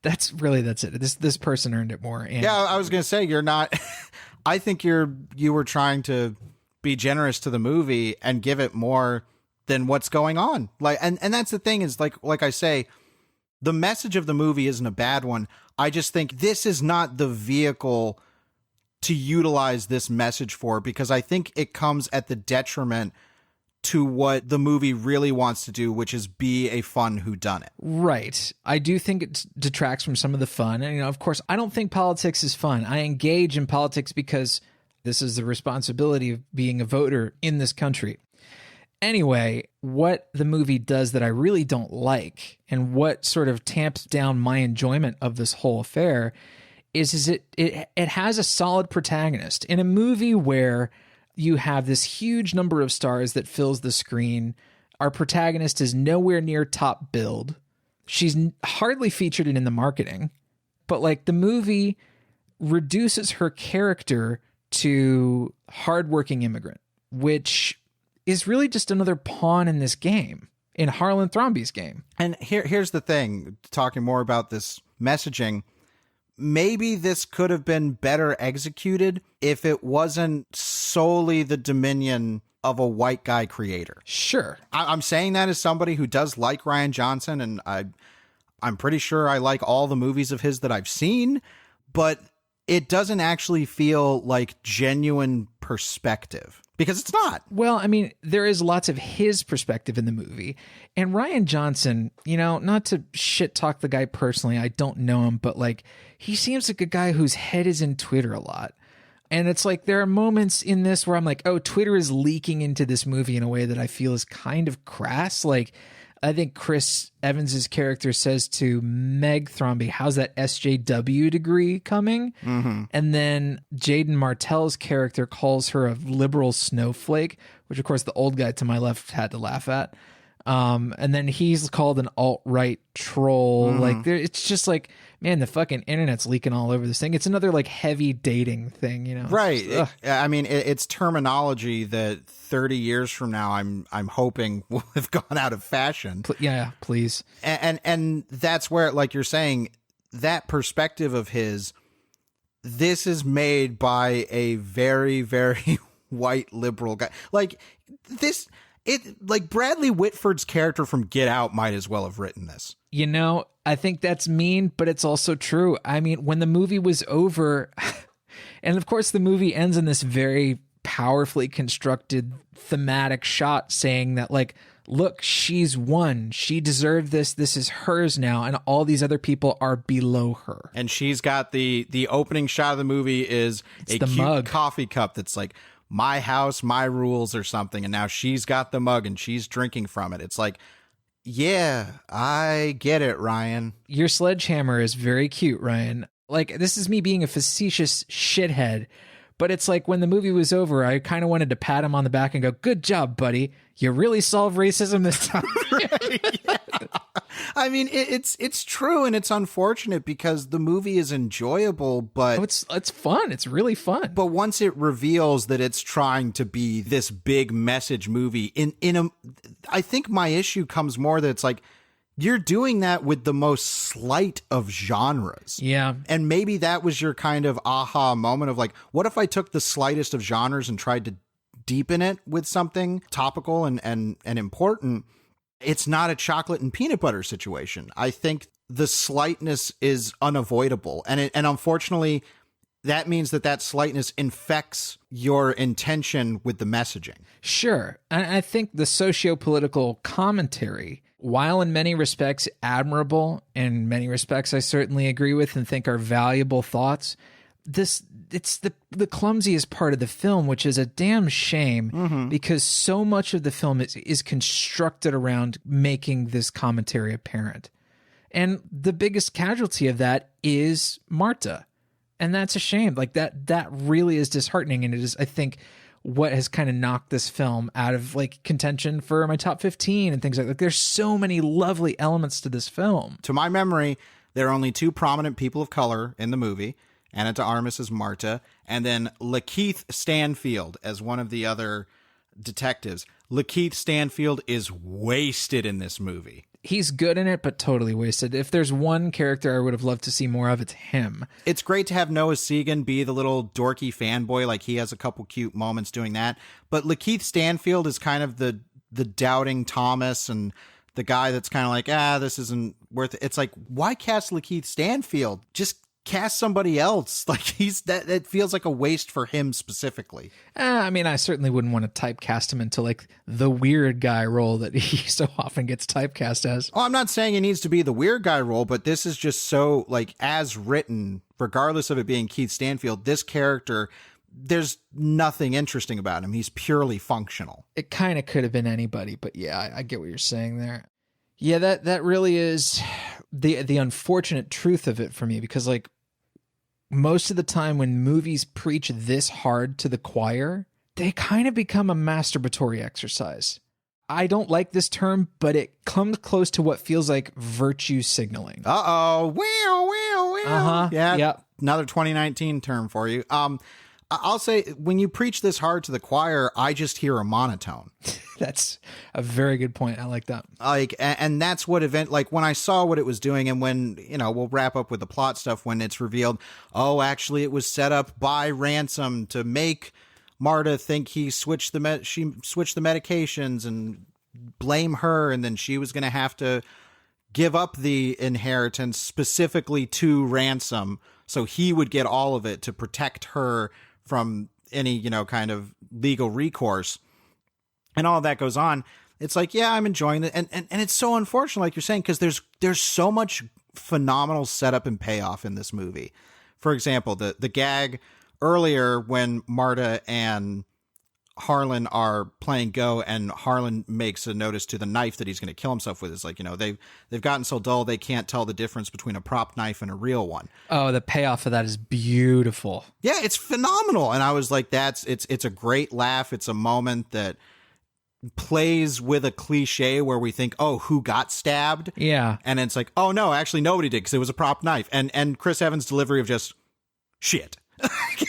B: that's it. This person earned it more. And
A: yeah, I was going to say, you're not, I think you were trying to be generous to the movie and give it more than what's going on. Like, and that's the thing, is like I say, the message of the movie isn't a bad one. I just think this is not the vehicle to utilize this message for, because I think it comes at the detriment to what the movie really wants to do, which is be a fun whodunit.
B: Right. I do think it detracts from some of the fun. And, of course, I don't think politics is fun. I engage in politics because this is the responsibility of being a voter in this country. Anyway, what the movie does that I really don't like, and what sort of tamps down my enjoyment of this whole affair, is it has a solid protagonist. In a movie where you have this huge number of stars that fills the screen, our protagonist is nowhere near top billed. She's hardly featured in the marketing, but like, the movie reduces her character to hardworking immigrant, which is really just another pawn in this game, in Harlan Thrombey's game.
A: And here's the thing, talking more about this messaging, maybe this could have been better executed if it wasn't solely the dominion of a white guy creator.
B: Sure.
A: I'm saying that as somebody who does like Rian Johnson, and I'm pretty sure I like all the movies of his that I've seen, but it doesn't actually feel like genuine perspective, because it's not.
B: Well, I mean, there is lots of his perspective in the movie. And Rian Johnson, not to shit talk the guy personally, I don't know him, but like, he seems like a guy whose head is in Twitter a lot. And it's like, there are moments in this where I'm like, oh, Twitter is leaking into this movie in a way that I feel is kind of crass. Like, I think Chris Evans's character says to Meg Thrombey, how's that SJW degree coming? Mm-hmm. And then Jaden Martell's character calls her a liberal snowflake, which of course the old guy to my left had to laugh at. And then he's called an alt-right troll. Mm-hmm. Like, it's just like, man, the fucking internet's leaking all over this thing. It's another like heavy dating thing,
A: Right. It's terminology that 30 years from now, I'm hoping will have gone out of fashion.
B: Yeah, please.
A: And that's where, like you're saying, that perspective of his, this is made by a very, very white liberal guy. Like this. Like Bradley Whitford's character from Get Out might as well have written this.
B: I think that's mean, but it's also true. I mean, when the movie was over, and of course the movie ends in this very powerfully constructed thematic shot saying that, like, look, she's won. She deserved this. This is hers now. And all these other people are below her.
A: And she's got the opening shot of the movie is a cute mug. Coffee cup that's like, my house, my rules or something. And now she's got the mug and she's drinking from it. It's like, yeah, I get it, Ryan.
B: Your sledgehammer is very cute, Ryan. Like, this is me being a facetious shithead. But it's like, when the movie was over, I kind of wanted to pat him on the back and go, good job, buddy. You really solved racism this time.
A: Yeah. I mean, it's true, and it's unfortunate because the movie is enjoyable, but
B: it's fun. It's really fun.
A: But once it reveals that it's trying to be this big message movie, I think my issue comes more that it's like, you're doing that with the most slight of genres.
B: Yeah.
A: And maybe that was your kind of aha moment of like, what if I took the slightest of genres and tried to deepen it with something topical and important? It's not a chocolate and peanut butter situation. I think the slightness is unavoidable. And unfortunately, that means that slightness infects your intention with the messaging.
B: Sure. I think the socio-political commentary, while in many respects admirable, in many respects I certainly agree with and think are valuable thoughts, it's the clumsiest part of the film, which is a damn shame because so much of the film is constructed around making this commentary apparent. And the biggest casualty of that is Marta. And that's a shame. Like that really is disheartening. And it is, I think, what has kind of knocked this film out of like contention for my top 15 and things like that. There's so many lovely elements to this film.
A: To my memory, there are only two prominent people of color in the movie. Anna de Armas as Marta, and then Lakeith Stanfield as one of the other detectives. Lakeith Stanfield is wasted in this movie.
B: He's good in it, but totally wasted. If there's one character I would have loved to see more of, it's him.
A: It's great to have Noah Segan be the little dorky fanboy. Like, he has a couple cute moments doing that. But Lakeith Stanfield is kind of the doubting Thomas and the guy that's kind of like, this isn't worth it. It's like, why cast Lakeith Stanfield? Just cast somebody else. Like, it feels like a waste for him specifically.
B: I mean, I certainly wouldn't want to typecast him into like the weird guy role that he so often gets typecast as.
A: Oh, I'm not saying he needs to be the weird guy role, but this is just so, like, as written, regardless of it being Keith Stanfield, this character, there's nothing interesting about him. He's purely functional.
B: It kind of could have been anybody, but yeah, I get what you're saying there. Yeah, that really is the unfortunate truth of it for me, because like most of the time when movies preach this hard to the choir, they kind of become a masturbatory exercise. I don't like this term, but it comes close to what feels like virtue signaling.
A: Uh-oh. Wow. Yeah. Yep. Another 2019 term for you. I'll say, when you preach this hard to the choir, I just hear a monotone.
B: That's a very good point. I like that.
A: Like, and that's what like when I saw what it was doing, and when, we'll wrap up with the plot stuff, when it's revealed, actually it was set up by Ransom to make Marta think he switched she switched the medications and blame her, and then she was going to have to give up the inheritance specifically to Ransom so he would get all of it to protect her from any, kind of legal recourse, and all of that goes on. It's like, yeah, I'm enjoying it. And it's so unfortunate, like you're saying, because there's so much phenomenal setup and payoff in this movie. For example, the gag earlier when Marta and Harlan are playing Go, and Harlan makes a notice to the knife that he's going to kill himself with. It's like, they've gotten so dull they can't tell the difference between a prop knife and a real one.
B: Oh, the payoff of that is beautiful.
A: Yeah, it's phenomenal. And I was like, it's a great laugh. It's a moment that plays with a cliche where we think, who got stabbed?
B: Yeah.
A: And it's like, oh no, actually nobody did, because it was a prop knife. And Chris Evans' delivery of just shit.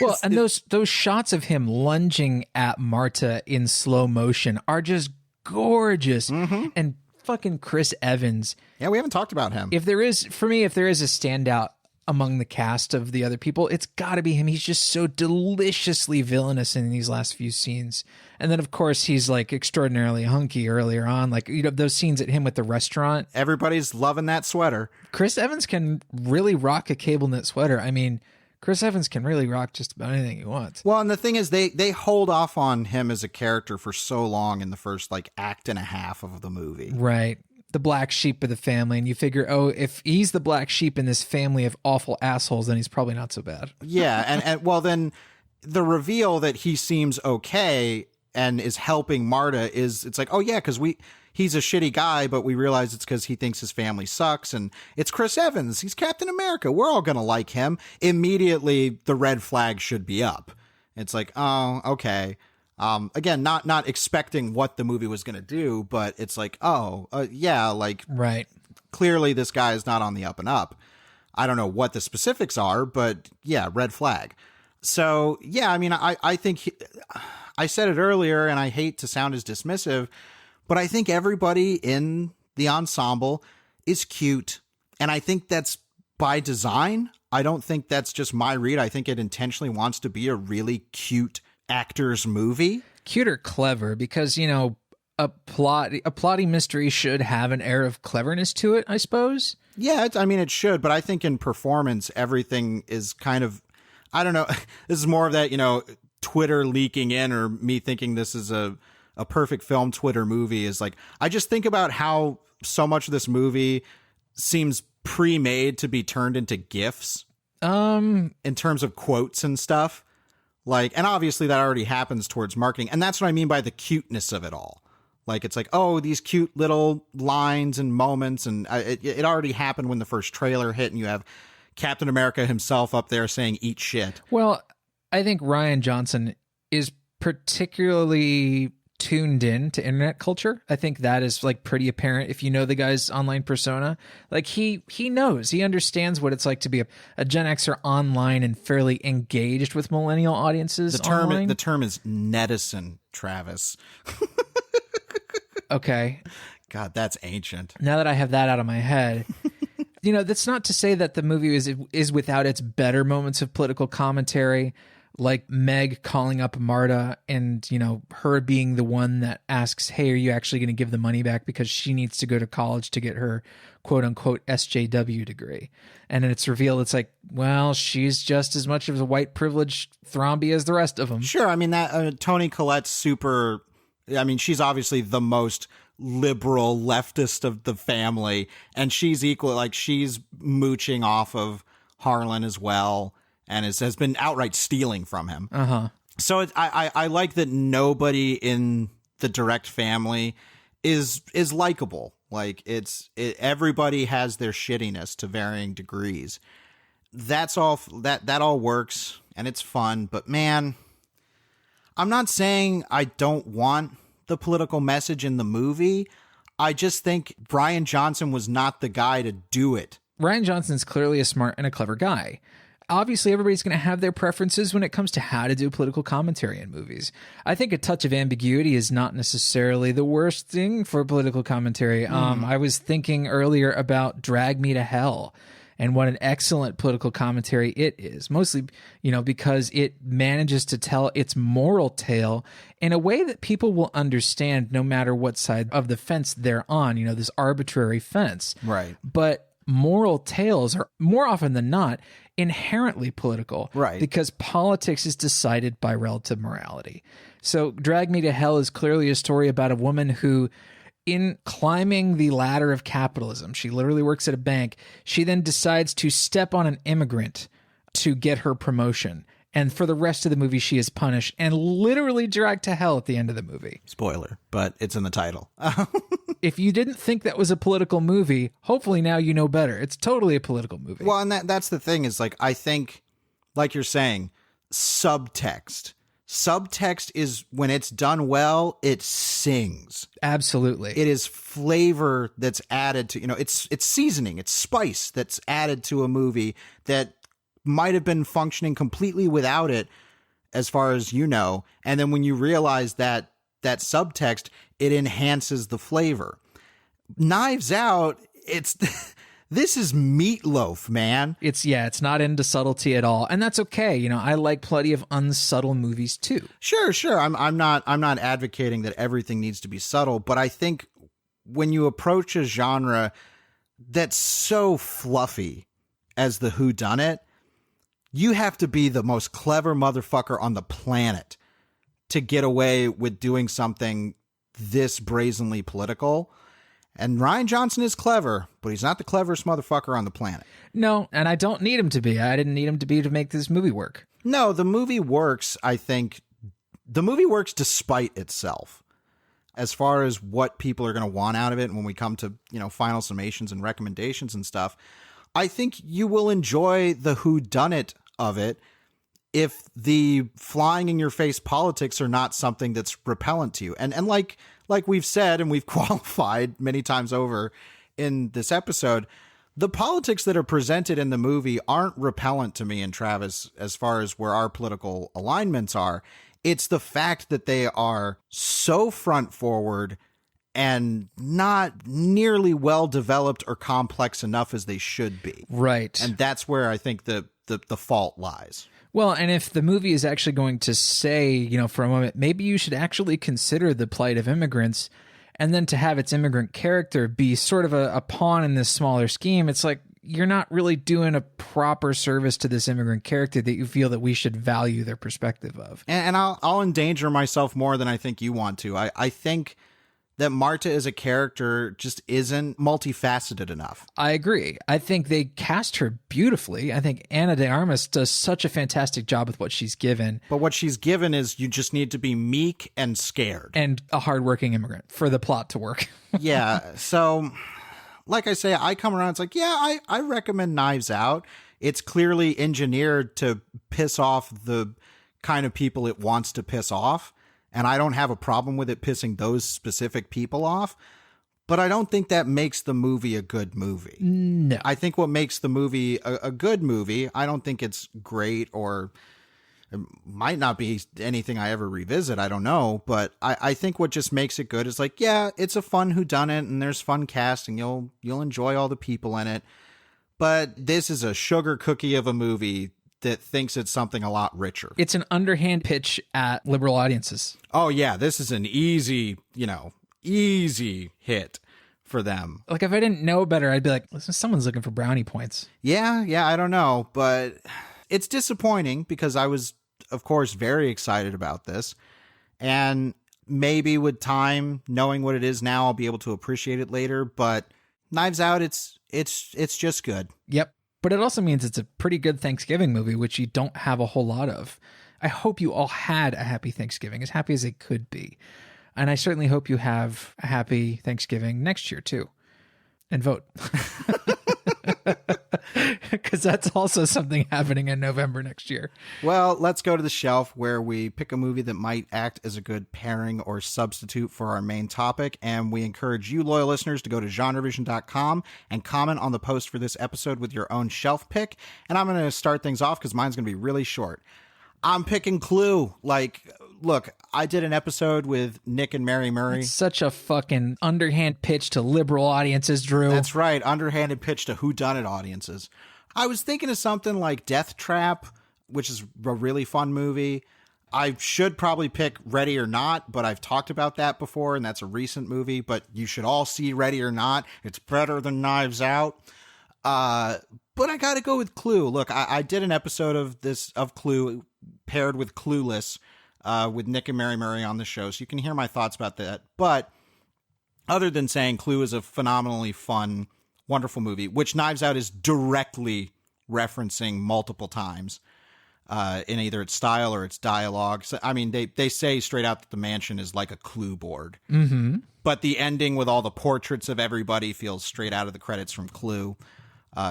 B: Well, and those shots of him lunging at Marta in slow motion are just gorgeous. Mm-hmm. And fucking Chris Evans.
A: Yeah, we haven't talked about him.
B: If there is a standout among the cast of the other people, it's got to be him. He's just so deliciously villainous in these last few scenes. And then, of course, he's like extraordinarily hunky earlier on. Like, those scenes at him with the restaurant.
A: Everybody's loving that sweater.
B: Chris Evans can really rock a cable knit sweater. I mean, Chris Evans can really rock just about anything he wants.
A: Well, and the thing is, they hold off on him as a character for so long in the first, like, act and a half of the movie.
B: Right. The black sheep of the family. And you figure, if he's the black sheep in this family of awful assholes, then he's probably not so bad.
A: Yeah. And well, then the reveal that he seems okay and is helping Marta it's like, oh, yeah, because he's a shitty guy, but we realize it's because he thinks his family sucks. And it's Chris Evans. He's Captain America. We're all going to like him. Immediately, the red flag should be up. It's like, oh, okay. Again, not expecting what the movie was going to do, but it's like, yeah, like,
B: right.
A: Clearly this guy is not on the up and up. I don't know what the specifics are, but yeah, red flag. So, yeah, I mean, I think I said it earlier, and I hate to sound as dismissive, but I think everybody in the ensemble is cute. And I think that's by design. I don't think that's just my read. I think it intentionally wants to be a really cute actor's movie.
B: Cute or clever, because, a plotty mystery should have an air of cleverness to it, I suppose.
A: Yeah, it should. But I think in performance, everything is kind of, I don't know. This is more of that, Twitter leaking in, or me thinking this is a perfect film Twitter movie, is like, I just think about how so much of this movie seems pre-made to be turned into GIFs. In terms of quotes and stuff. Like, and obviously that already happens towards marketing. And that's what I mean by the cuteness of it all. Like, it's like, oh, these cute little lines and moments. And it already happened when the first trailer hit, and you have Captain America himself up there saying, eat shit.
B: Well, I think Rian Johnson is particularly tuned in to internet culture. I think that is like pretty apparent if you know the guy's online persona. Like he knows, he understands what it's like to be a Gen Xer online and fairly engaged with millennial audiences.
A: The term is netizen, Travis.
B: Okay.
A: God, that's ancient.
B: Now that I have that out of my head, that's not to say that the movie is without its better moments of political commentary, like Meg calling up Marta and, her being the one that asks, hey, are you actually going to give the money back, because she needs to go to college to get her quote unquote SJW degree. And then it's revealed it's like, well, she's just as much of a white privileged Thrombey as the rest of them.
A: Sure. I mean, that Toni Collette's she's obviously the most liberal leftist of the family, and she's equal, like, she's mooching off of Harlan as well. And has been outright stealing from him. So I like that nobody in the direct family is likable. Like, everybody has their shittiness to varying degrees. That's all. That all works, and it's fun. But man, I'm not saying I don't want the political message in the movie. I just think Rian Johnson was not the guy to do it.
B: Rian Johnson's clearly a smart and a clever guy. Obviously, everybody's going to have their preferences when it comes to how to do political commentary in movies. I think a touch of ambiguity is not necessarily the worst thing for political commentary. I was thinking earlier about Drag Me to Hell and what an excellent political commentary it is, mostly, because it manages to tell its moral tale in a way that people will understand no matter what side of the fence they're on, this arbitrary fence.
A: Right.
B: But moral tales are more often than not inherently political,
A: right? Because
B: politics is decided by relative morality. So Drag Me to Hell is clearly a story about a woman who, in climbing the ladder of capitalism, she literally works at a bank, she then decides to step on an immigrant to get her promotion. And for the rest of the movie, she is punished and literally dragged to hell at the end of the movie.
A: Spoiler, but it's in the title.
B: If you didn't think that was a political movie, hopefully now you know better. It's totally a political movie.
A: Well, and that's the thing is, like, I think, like you're saying, subtext. Subtext is, when it's done well, it sings.
B: Absolutely.
A: It is flavor that's added to, it's seasoning, it's spice that's added to a movie that might have been functioning completely without it, as far as and then when you realize that subtext, it enhances the flavor. Knives Out, this is meatloaf, man.
B: It's not into subtlety at all, and that's okay. I like plenty of unsubtle movies too.
A: Sure. I'm not advocating that everything needs to be subtle, but I think when you approach a genre that's so fluffy as the Whodunnit, you have to be the most clever motherfucker on the planet to get away with doing something this brazenly political. And Rian Johnson is clever, but he's not the cleverest motherfucker on the planet.
B: No, and I don't need him to be. I didn't need him to be to make this movie work.
A: No, the movie works, I think. The movie works despite itself, as far as what people are going to want out of it. And when we come to, final summations and recommendations and stuff, I think you will enjoy the Whodunnit of it if the flying in your face politics are not something that's repellent to you. And like we've said, and we've qualified many times over in this episode, the politics that are presented in the movie aren't repellent to me and Travis as far as where our political alignments are. It's the fact that they are so front forward and not nearly well developed or complex enough as they should be.
B: Right.
A: And that's where I think the fault lies.
B: Well, and if the movie is actually going to say, for a moment, maybe you should actually consider the plight of immigrants, and then to have its immigrant character be sort of a pawn in this smaller scheme, it's like, you're not really doing a proper service to this immigrant character that you feel that we should value their perspective of.
A: And I'll endanger myself more than I think you want to. I think that Marta as a character just isn't multifaceted enough.
B: I agree. I think they cast her beautifully. I think Ana de Armas does such a fantastic job with what she's given.
A: But what she's given is you just need to be meek and scared.
B: And a hardworking immigrant for the plot to work.
A: Yeah. So, like I say, I come around, it's like, yeah, I recommend Knives Out. It's clearly engineered to piss off the kind of people it wants to piss off. And I don't have a problem with it pissing those specific people off. But I don't think that makes the movie a good movie.
B: No.
A: I think what makes the movie a good movie, I don't think it's great, or it might not be anything I ever revisit. I don't know. But I think what just makes it good is like, yeah, it's a fun whodunit and there's fun casting. You'll enjoy all the people in it. But this is a sugar cookie of a movie that thinks it's something a lot richer.
B: It's an underhand pitch at liberal audiences.
A: Oh, yeah. This is an easy hit for them.
B: Like, if I didn't know better, I'd be like, listen, someone's looking for brownie points.
A: Yeah, I don't know. But it's disappointing because I was, of course, very excited about this. And maybe with time, knowing what it is now, I'll be able to appreciate it later. But Knives Out, it's just good.
B: Yep. But it also means it's a pretty good Thanksgiving movie, which you don't have a whole lot of. I hope you all had a happy Thanksgiving, as happy as it could be. And I certainly hope you have a happy Thanksgiving next year, too. And vote. Because that's also something happening in November next year.
A: Well, let's go to the shelf where we pick a movie that might act as a good pairing or substitute for our main topic. And we encourage you, loyal listeners, to go to genrevision.com and comment on the post for this episode with your own shelf pick. And I'm going to start things off because mine's going to be really short. I'm picking Clue. Like, look, I did an episode with Nick and Mary Murray.
B: It's such a fucking underhand pitch to liberal audiences, Drew.
A: That's right. Underhanded pitch to whodunit audiences. I was thinking of something like Death Trap, which is a really fun movie. I should probably pick Ready or Not, but I've talked about that before, and that's a recent movie. But you should all see Ready or Not. It's better than Knives Out. But I got to go with Clue. Look, I did an episode of Clue paired with Clueless with Nick and Mary Murray on the show, so you can hear my thoughts about that. But other than saying Clue is a phenomenally fun, wonderful movie, which Knives Out is directly referencing multiple times in either its style or its dialogue. So, I mean, they say straight out that the mansion is like a clue board.
B: Mm-hmm.
A: But the ending with all the portraits of everybody feels straight out of the credits from Clue.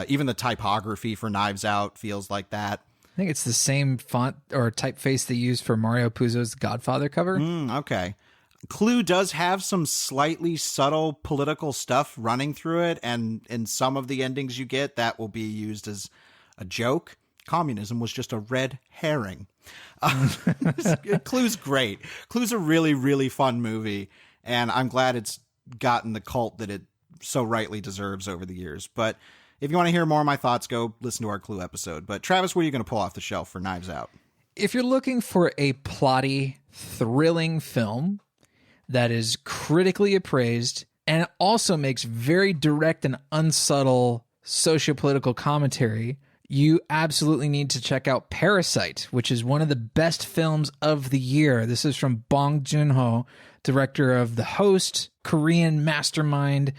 A: Even the typography for Knives Out feels like that.
B: I think it's the same font or typeface they used for Mario Puzo's Godfather cover.
A: Okay. Clue does have some slightly subtle political stuff running through it, and in some of the endings you get, that will be used as a joke. Communism was just a red herring. Clue's great. Clue's a really, really fun movie, and I'm glad it's gotten the cult that it so rightly deserves over the years. But if you want to hear more of my thoughts, go listen to our Clue episode. But Travis, what are you going to pull off the shelf for Knives Out?
B: If you're looking for a plotty, thrilling film that is critically appraised and also makes very direct and unsubtle sociopolitical commentary, you absolutely need to check out Parasite, which is one of the best films of the year. This is from Bong Joon-ho, director of The Host, Korean Mastermind.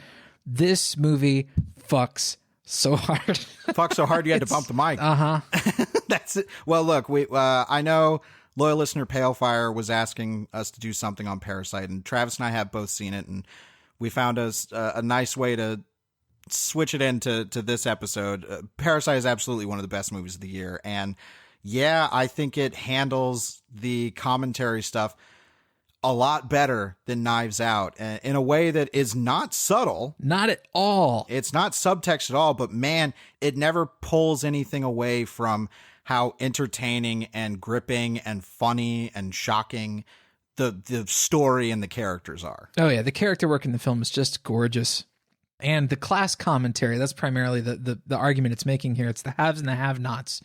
B: This movie fucks so hard.
A: Fuck so hard you had to bump the mic. That's it. Well, look, I know loyal listener Palefire was asking us to do something on Parasite, and Travis and I have both seen it, and we found us a nice way to switch it into this episode. Parasite is absolutely one of the best movies of the year, and yeah, I think it handles the commentary stuff a lot better than Knives Out in a way that is not subtle.
B: Not at all.
A: It's not subtext at all, but man, it never pulls anything away from how entertaining and gripping and funny and shocking the story and the characters are.
B: Oh yeah, the character work in the film is just gorgeous. And the class commentary, that's primarily the argument it's making here. It's the haves and the have-nots.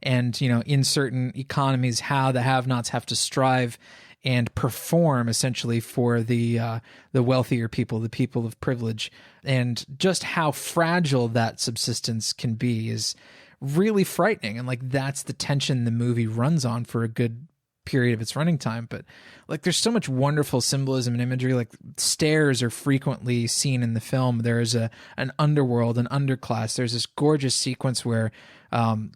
B: And, you know, in certain economies, how the have-nots have to strive and perform essentially for the wealthier people, the people of privilege, and just how fragile that subsistence can be is really frightening. And like that's the tension the movie runs on for a good period of its running time. But like there's so much wonderful symbolism and imagery. Like stairs are frequently seen in the film. There is an underworld, an underclass. There's this gorgeous sequence where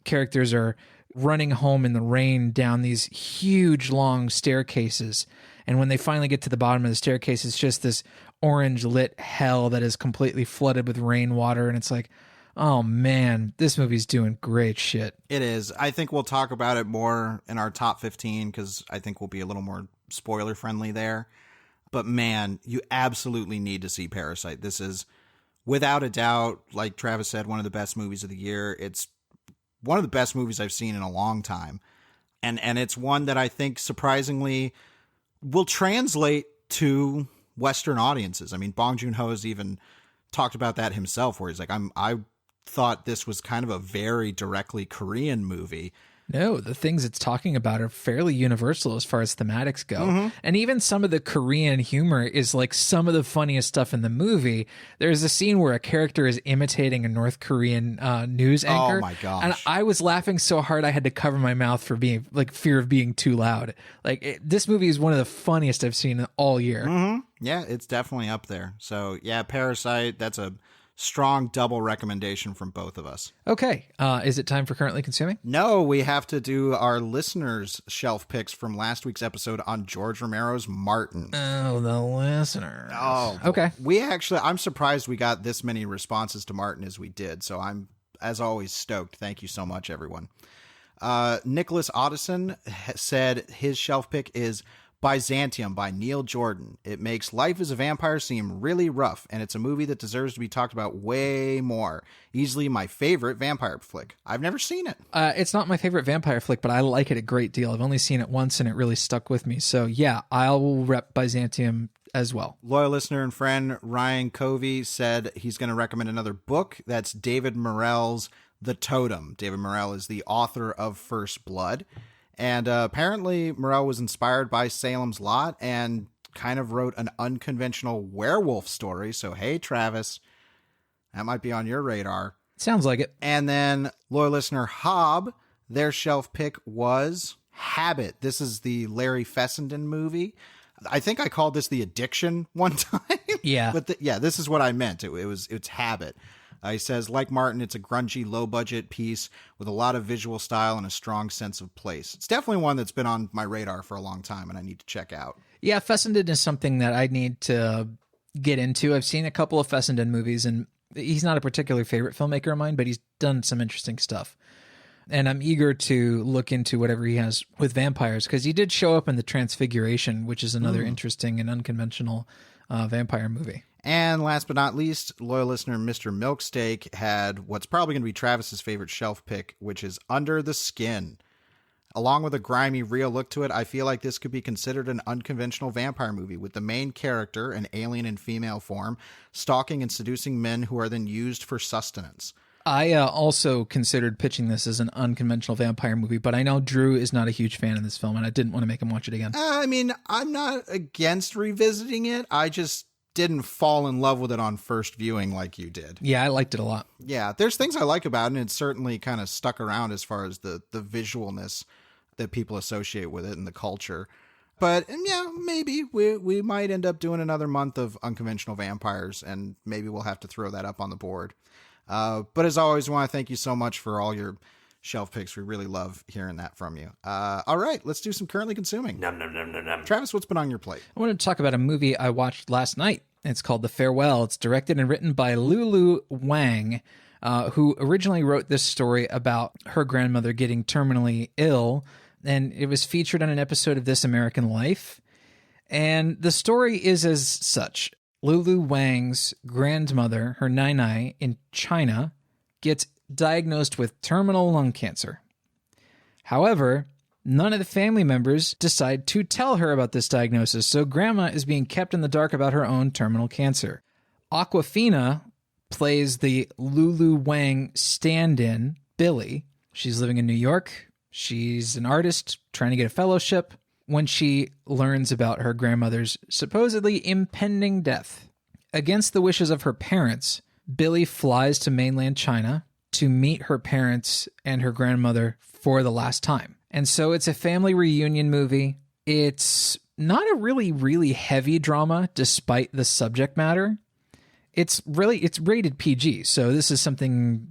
B: characters are running home in the rain down these huge long staircases, and when they finally get to the bottom of the staircase, it's just this orange lit hell that is completely flooded with rainwater. And it's like, oh man, this movie's doing great shit.
A: It is. I think we'll talk about it more in our top 15 because I think we'll be a little more spoiler friendly there. But man, you absolutely need to see Parasite. This is, without a doubt, like Travis said, one of the best movies of the year. It's one of the best movies I've seen in a long time. And it's one that I think surprisingly will translate to Western audiences. I mean, Bong Joon-ho has even talked about that himself, where he's like, I thought this was kind of a very directly Korean movie.
B: No, the things it's talking about are fairly universal as far as thematics go. Mm-hmm. And even some of the Korean humor is like some of the funniest stuff in the movie. There's a scene where a character is imitating a North Korean news anchor.
A: Oh my gosh.
B: And I was laughing so hard I had to cover my mouth for being like fear of being too loud. Like this movie is one of the funniest I've seen all year.
A: Mm-hmm. Yeah, it's definitely up there. So yeah, Parasite, that's a strong double recommendation from both of us.
B: Okay. Is it time for Currently Consuming?
A: No, we have to do our listeners' shelf picks from last week's episode on George Romero's Martin.
B: Oh, the listeners.
A: Oh,
B: okay.
A: I'm surprised we got this many responses to Martin as we did. So I'm, as always, stoked. Thank you so much, everyone. Nicholas Otteson said his shelf pick is Byzantium by Neil Jordan. It makes Life as a Vampire seem really rough, and it's a movie that deserves to be talked about way more. Easily my favorite vampire flick. I've never seen it.
B: It's not my favorite vampire flick, but I like it a great deal. I've only seen it once, and it really stuck with me. So yeah, I'll rep Byzantium as well.
A: Loyal listener and friend Ryan Covey said he's going to recommend another book. That's David Morrell's The Totem. David Morrell is the author of First Blood. And apparently Morrell was inspired by Salem's Lot and kind of wrote an unconventional werewolf story. So, hey, Travis, that might be on your radar.
B: Sounds like it.
A: And then loyal listener Hobb, their shelf pick was Habit. This is the Larry Fessenden movie. I think I called this The Addiction one time.
B: Yeah.
A: But this is what I meant. It's Habit. He says, like Martin, it's a grungy, low-budget piece with a lot of visual style and a strong sense of place. It's definitely one that's been on my radar for a long time, and I need to check out.
B: Yeah, Fessenden is something that I need to get into. I've seen a couple of Fessenden movies, and he's not a particular favorite filmmaker of mine, but he's done some interesting stuff. And I'm eager to look into whatever he has with vampires, because he did show up in The Transfiguration, which is another interesting and unconventional vampire movie.
A: And last but not least, loyal listener Mr. Milksteak had what's probably going to be Travis's favorite shelf pick, which is Under the Skin. Along with a grimy, real look to it, I feel like this could be considered an unconventional vampire movie, with the main character, an alien in female form, stalking and seducing men who are then used for sustenance.
B: I also considered pitching this as an unconventional vampire movie, but I know Drew is not a huge fan of this film, and I didn't want to make him watch it again.
A: I mean, I'm not against revisiting it. I just didn't fall in love with it on first viewing like you did.
B: Yeah, I liked it a lot.
A: Yeah, there's things I like about it, and it's certainly kind of stuck around as far as the visualness that people associate with it and the culture. But yeah, maybe we might end up doing another month of unconventional vampires, and maybe we'll have to throw that up on the board. But as always, I want to thank you so much for all your shelf picks. We really love hearing that from you. All right, let's do some currently consuming. Nom, nom, nom, nom, nom. Travis, what's been on your plate?
B: I want to talk about a movie I watched last night. It's called The Farewell. It's directed and written by Lulu Wang, who originally wrote this story about her grandmother getting terminally ill, and it was featured on an episode of This American Life. And the story is as such. Lulu Wang's grandmother, her Nai, in China, gets diagnosed with terminal lung cancer. However, none of the family members decide to tell her about this diagnosis, so Grandma is being kept in the dark about her own terminal cancer. Awkwafina plays the Lulu Wang stand-in, Billy. She's living in New York. She's an artist trying to get a fellowship. when she learns about her grandmother's supposedly impending death. Against the wishes of her parents, Billy flies to mainland China to meet her parents and her grandmother for the last time. And so it's a family reunion movie. It's not a really heavy drama despite the subject matter. It's rated PG. So this is something,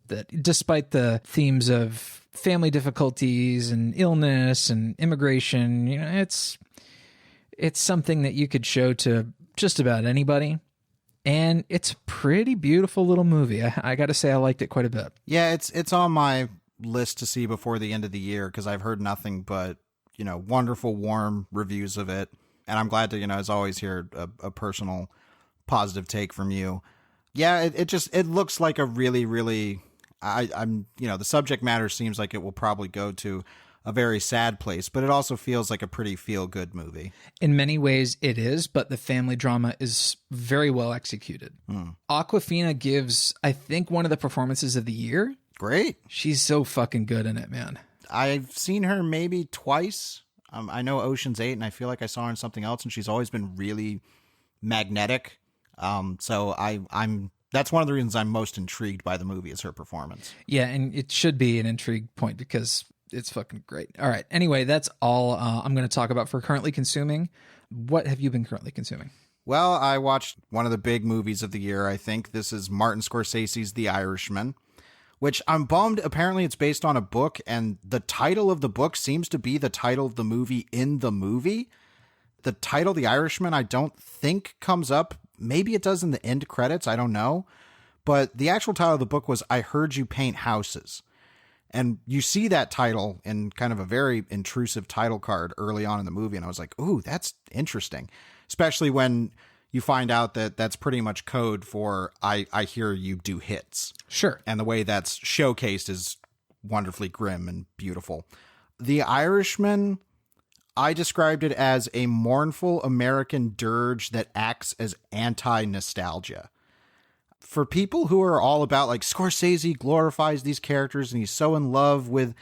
B: that despite the themes of family difficulties and illness and immigration, it's something that you could show to just about anybody. And it's a pretty beautiful little movie. I got to say I liked it quite a bit.
A: Yeah, it's on my list to see before the end of the year because I've heard nothing but, wonderful, warm reviews of it. And I'm glad to, as always, hear a personal positive take from you. Yeah, it looks like a really, I'm the subject matter seems like it will probably go to a very sad place, but it also feels like a pretty feel-good movie.
B: In many ways it is, but the family drama is very well executed. Awkwafina gives, I think, one of the performances of the year.
A: Great.
B: She's so fucking good in it, man. I've
A: seen her maybe twice. I know Ocean's 8, and I feel like I saw her in something else, and she's always been really magnetic. So I'm that's one of the reasons I'm most intrigued by the movie is her performance.
B: Yeah, and it should be an intrigue point because it's fucking great. All right. Anyway, that's all I'm going to talk about for currently consuming. What have you been currently consuming?
A: Well, I watched one of the big movies of the year, I think. This is Martin Scorsese's The Irishman, which I'm bummed. Apparently it's based on a book, and the title of the book seems to be the title of the movie in the movie. The title, The Irishman, I don't think comes up. Maybe it does in the end credits. I don't know. But the actual title of the book was I Heard You Paint Houses. And you see that title in kind of a very intrusive title card early on in the movie. And I was like, ooh, that's interesting. Especially when you find out that that's pretty much code for I hear you do hits.
B: Sure.
A: And the way that's showcased is wonderfully grim and beautiful. The Irishman, I described it as a mournful American dirge that acts as anti-nostalgia. For people who are all about, like, Scorsese glorifies these characters and he's so in love with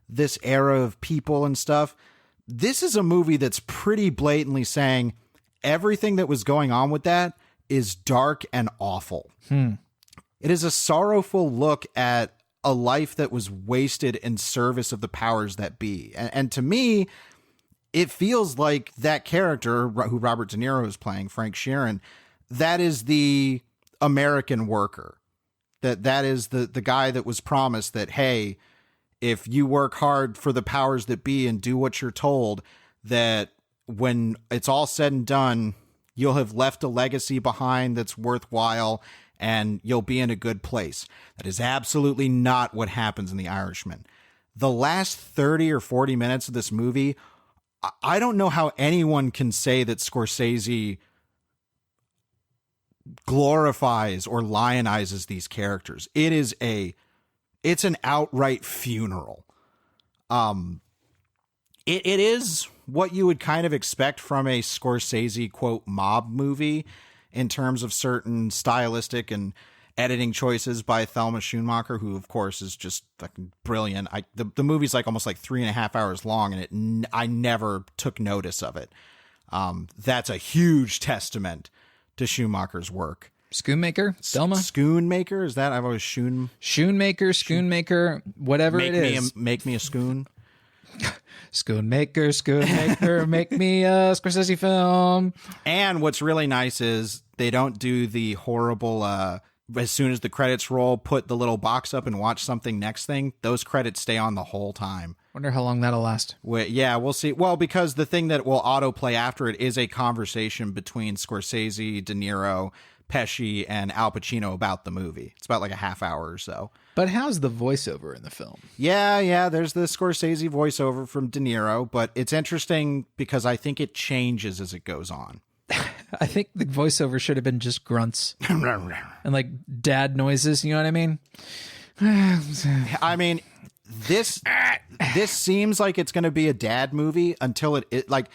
A: this era of people and stuff, this is a movie that's pretty blatantly saying everything that was going on with that is dark and awful. It is a sorrowful look at a life that was wasted in service of the powers that be. And to me, it feels like that character who Robert De Niro is playing, Frank Sheeran, that is the American worker. That is the guy that was promised that, hey, if you work hard for the powers that be and do what you're told, that when it's all said and done, you'll have left a legacy behind that's worthwhile and you'll be in a good place. That is absolutely not what happens in The Irishman. The last 30 or 40 minutes of this movie, I don't know how anyone can say that Scorsese glorifies or lionizes these characters. It's an outright funeral. It is what you would kind of expect from a Scorsese quote mob movie in terms of certain stylistic and editing choices by Thelma Schoonmaker, who of course is just fucking brilliant. The movie's like almost like 3.5 hours long, and I never took notice of it. That's a huge testament to Schoonmaker's work.
B: Schoonmaker? Thelma?
A: Schoonmaker? Is that? I've always
B: Schoonmaker, whatever it is.
A: Make me a schoon.
B: Schoonmaker, make me a Scorsese film.
A: And what's really nice is they don't do the horrible, as soon as the credits roll, put the little box up and watch something next thing. Those credits stay on the whole time.
B: Wonder how long that'll last.
A: Yeah, we'll see. Well, because the thing that will autoplay after it is a conversation between Scorsese, De Niro, Pesci, and Al Pacino about the movie. It's about like a half hour or so.
B: But how's the voiceover in the film?
A: Yeah, there's the Scorsese voiceover from De Niro, but it's interesting because I think it changes as it goes on.
B: I think the voiceover should have been just grunts and like dad noises, you know what I mean?
A: I mean, this seems like it's going to be a dad movie until it like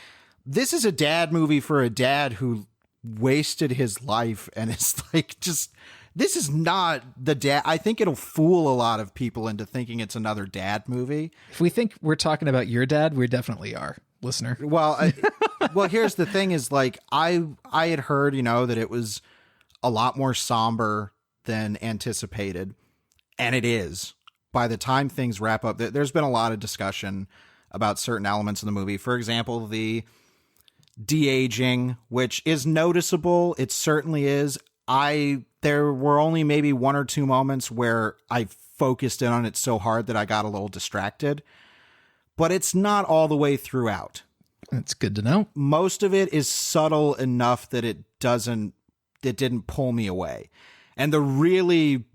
A: this is a dad movie for a dad who wasted his life and it's like just this is not the dad. I think it'll fool a lot of people into thinking it's another dad movie.
B: If we think we're talking about your dad, we definitely are. listener.
A: Well, well, here's the thing is like, I had heard, that it was a lot more somber than anticipated. And it is. By the time things wrap up, there's been a lot of discussion about certain elements of the movie. For example, the de-aging, which is noticeable. It certainly is. There were only maybe one or two moments where I focused in on it so hard that I got a little distracted. But it's not all the way throughout.
B: That's good to know.
A: Most of it is subtle enough that it didn't pull me away. And the really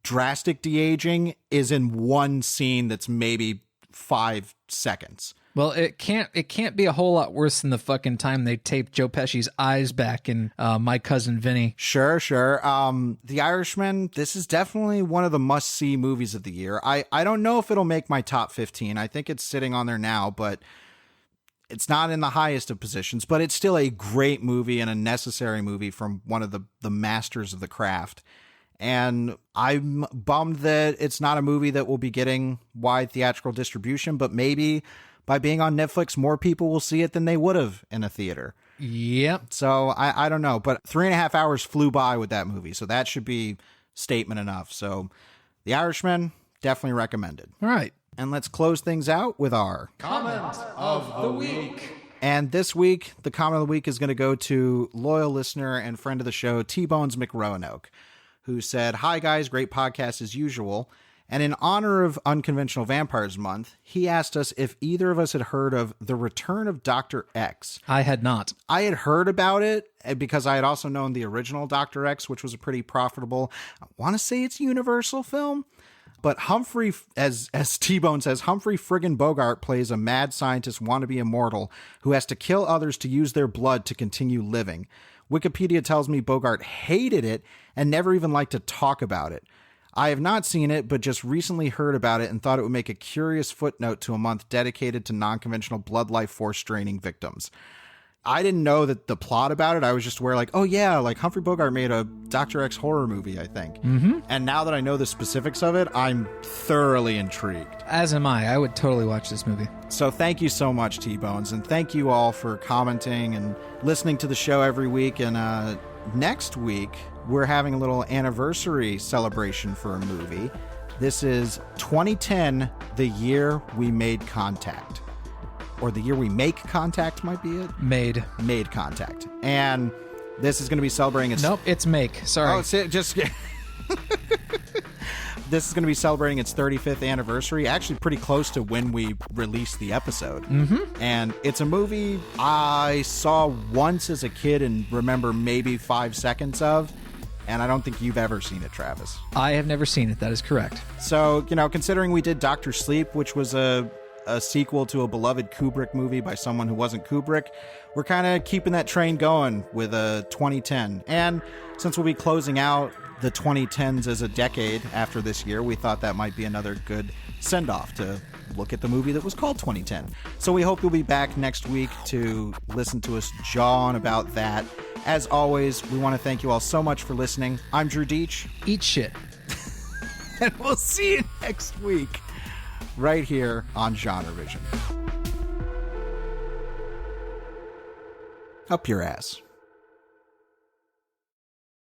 A: drastic de-aging is in one scene that's maybe 5 seconds.
B: Well, it can't be a whole lot worse than the fucking time they taped Joe Pesci's eyes back in My Cousin Vinny.
A: Sure. The Irishman, this is definitely one of the must-see movies of the year. I don't know if it'll make my top 15. I think it's sitting on there now, but it's not in the highest of positions. But it's still a great movie and a necessary movie from one of the masters of the craft. And I'm bummed that it's not a movie that will be getting wide theatrical distribution, but maybe by being on Netflix, more people will see it than they would have in a theater.
B: Yep.
A: So I don't know, but 3.5 hours flew by with that movie. So that should be statement enough. So The Irishman, definitely recommended.
B: All right.
A: And let's close things out with our
B: Comment of the Week.
A: And this week, the comment of the week is going to go to loyal listener and friend of the show, T-Bones McRoanoke, who said, "Hi guys, great podcast as usual. And in honor of Unconventional Vampires Month, he asked us if either of us had heard of The Return of Dr. X.
B: I had not.
A: I had heard about it because I had also known the original Dr. X, which was a pretty profitable, I want to say it's Universal film. But Humphrey, as T-Bone says, Humphrey friggin' Bogart plays a mad scientist wannabe immortal who has to kill others to use their blood to continue living. Wikipedia tells me Bogart hated it and never even liked to talk about it. I have not seen it, but just recently heard about it and thought it would make a curious footnote to a month dedicated to non-conventional blood life force draining victims. I didn't know that the plot about it. I was just aware like, oh yeah, like Humphrey Bogart made a Dr. X horror movie, I think. Mm-hmm. And now that I know the specifics of it, I'm thoroughly intrigued.
B: As am I. I would totally watch this movie.
A: So thank you so much, T-Bones. And thank you all for commenting and listening to the show every week. And next week, we're having a little anniversary celebration for a movie. This is 2010, the year we made contact. Or the year we make contact might be it?
B: Made
A: contact. And this is going to be celebrating its...
B: Nope, it's make. Sorry.
A: Oh, just... This is going to be celebrating its 35th anniversary, actually pretty close to when we released the episode. Mm-hmm. And it's a movie I saw once as a kid and remember maybe 5 seconds of. And I don't think you've ever seen it, Travis.
B: I have never seen it. That is correct.
A: So, considering we did Dr. Sleep, which was a sequel to a beloved Kubrick movie by someone who wasn't Kubrick, we're kind of keeping that train going with a 2010. And since we'll be closing out the 2010s as a decade after this year, we thought that might be another good send-off to look at the movie that was called 2010. So we hope you'll be back next week to listen to us jaw on about that. As always, we want to thank you all so much for listening. I'm Drew Deitch.
B: Eat shit.
A: And we'll see you next week right here on Genre Vision. Up your ass.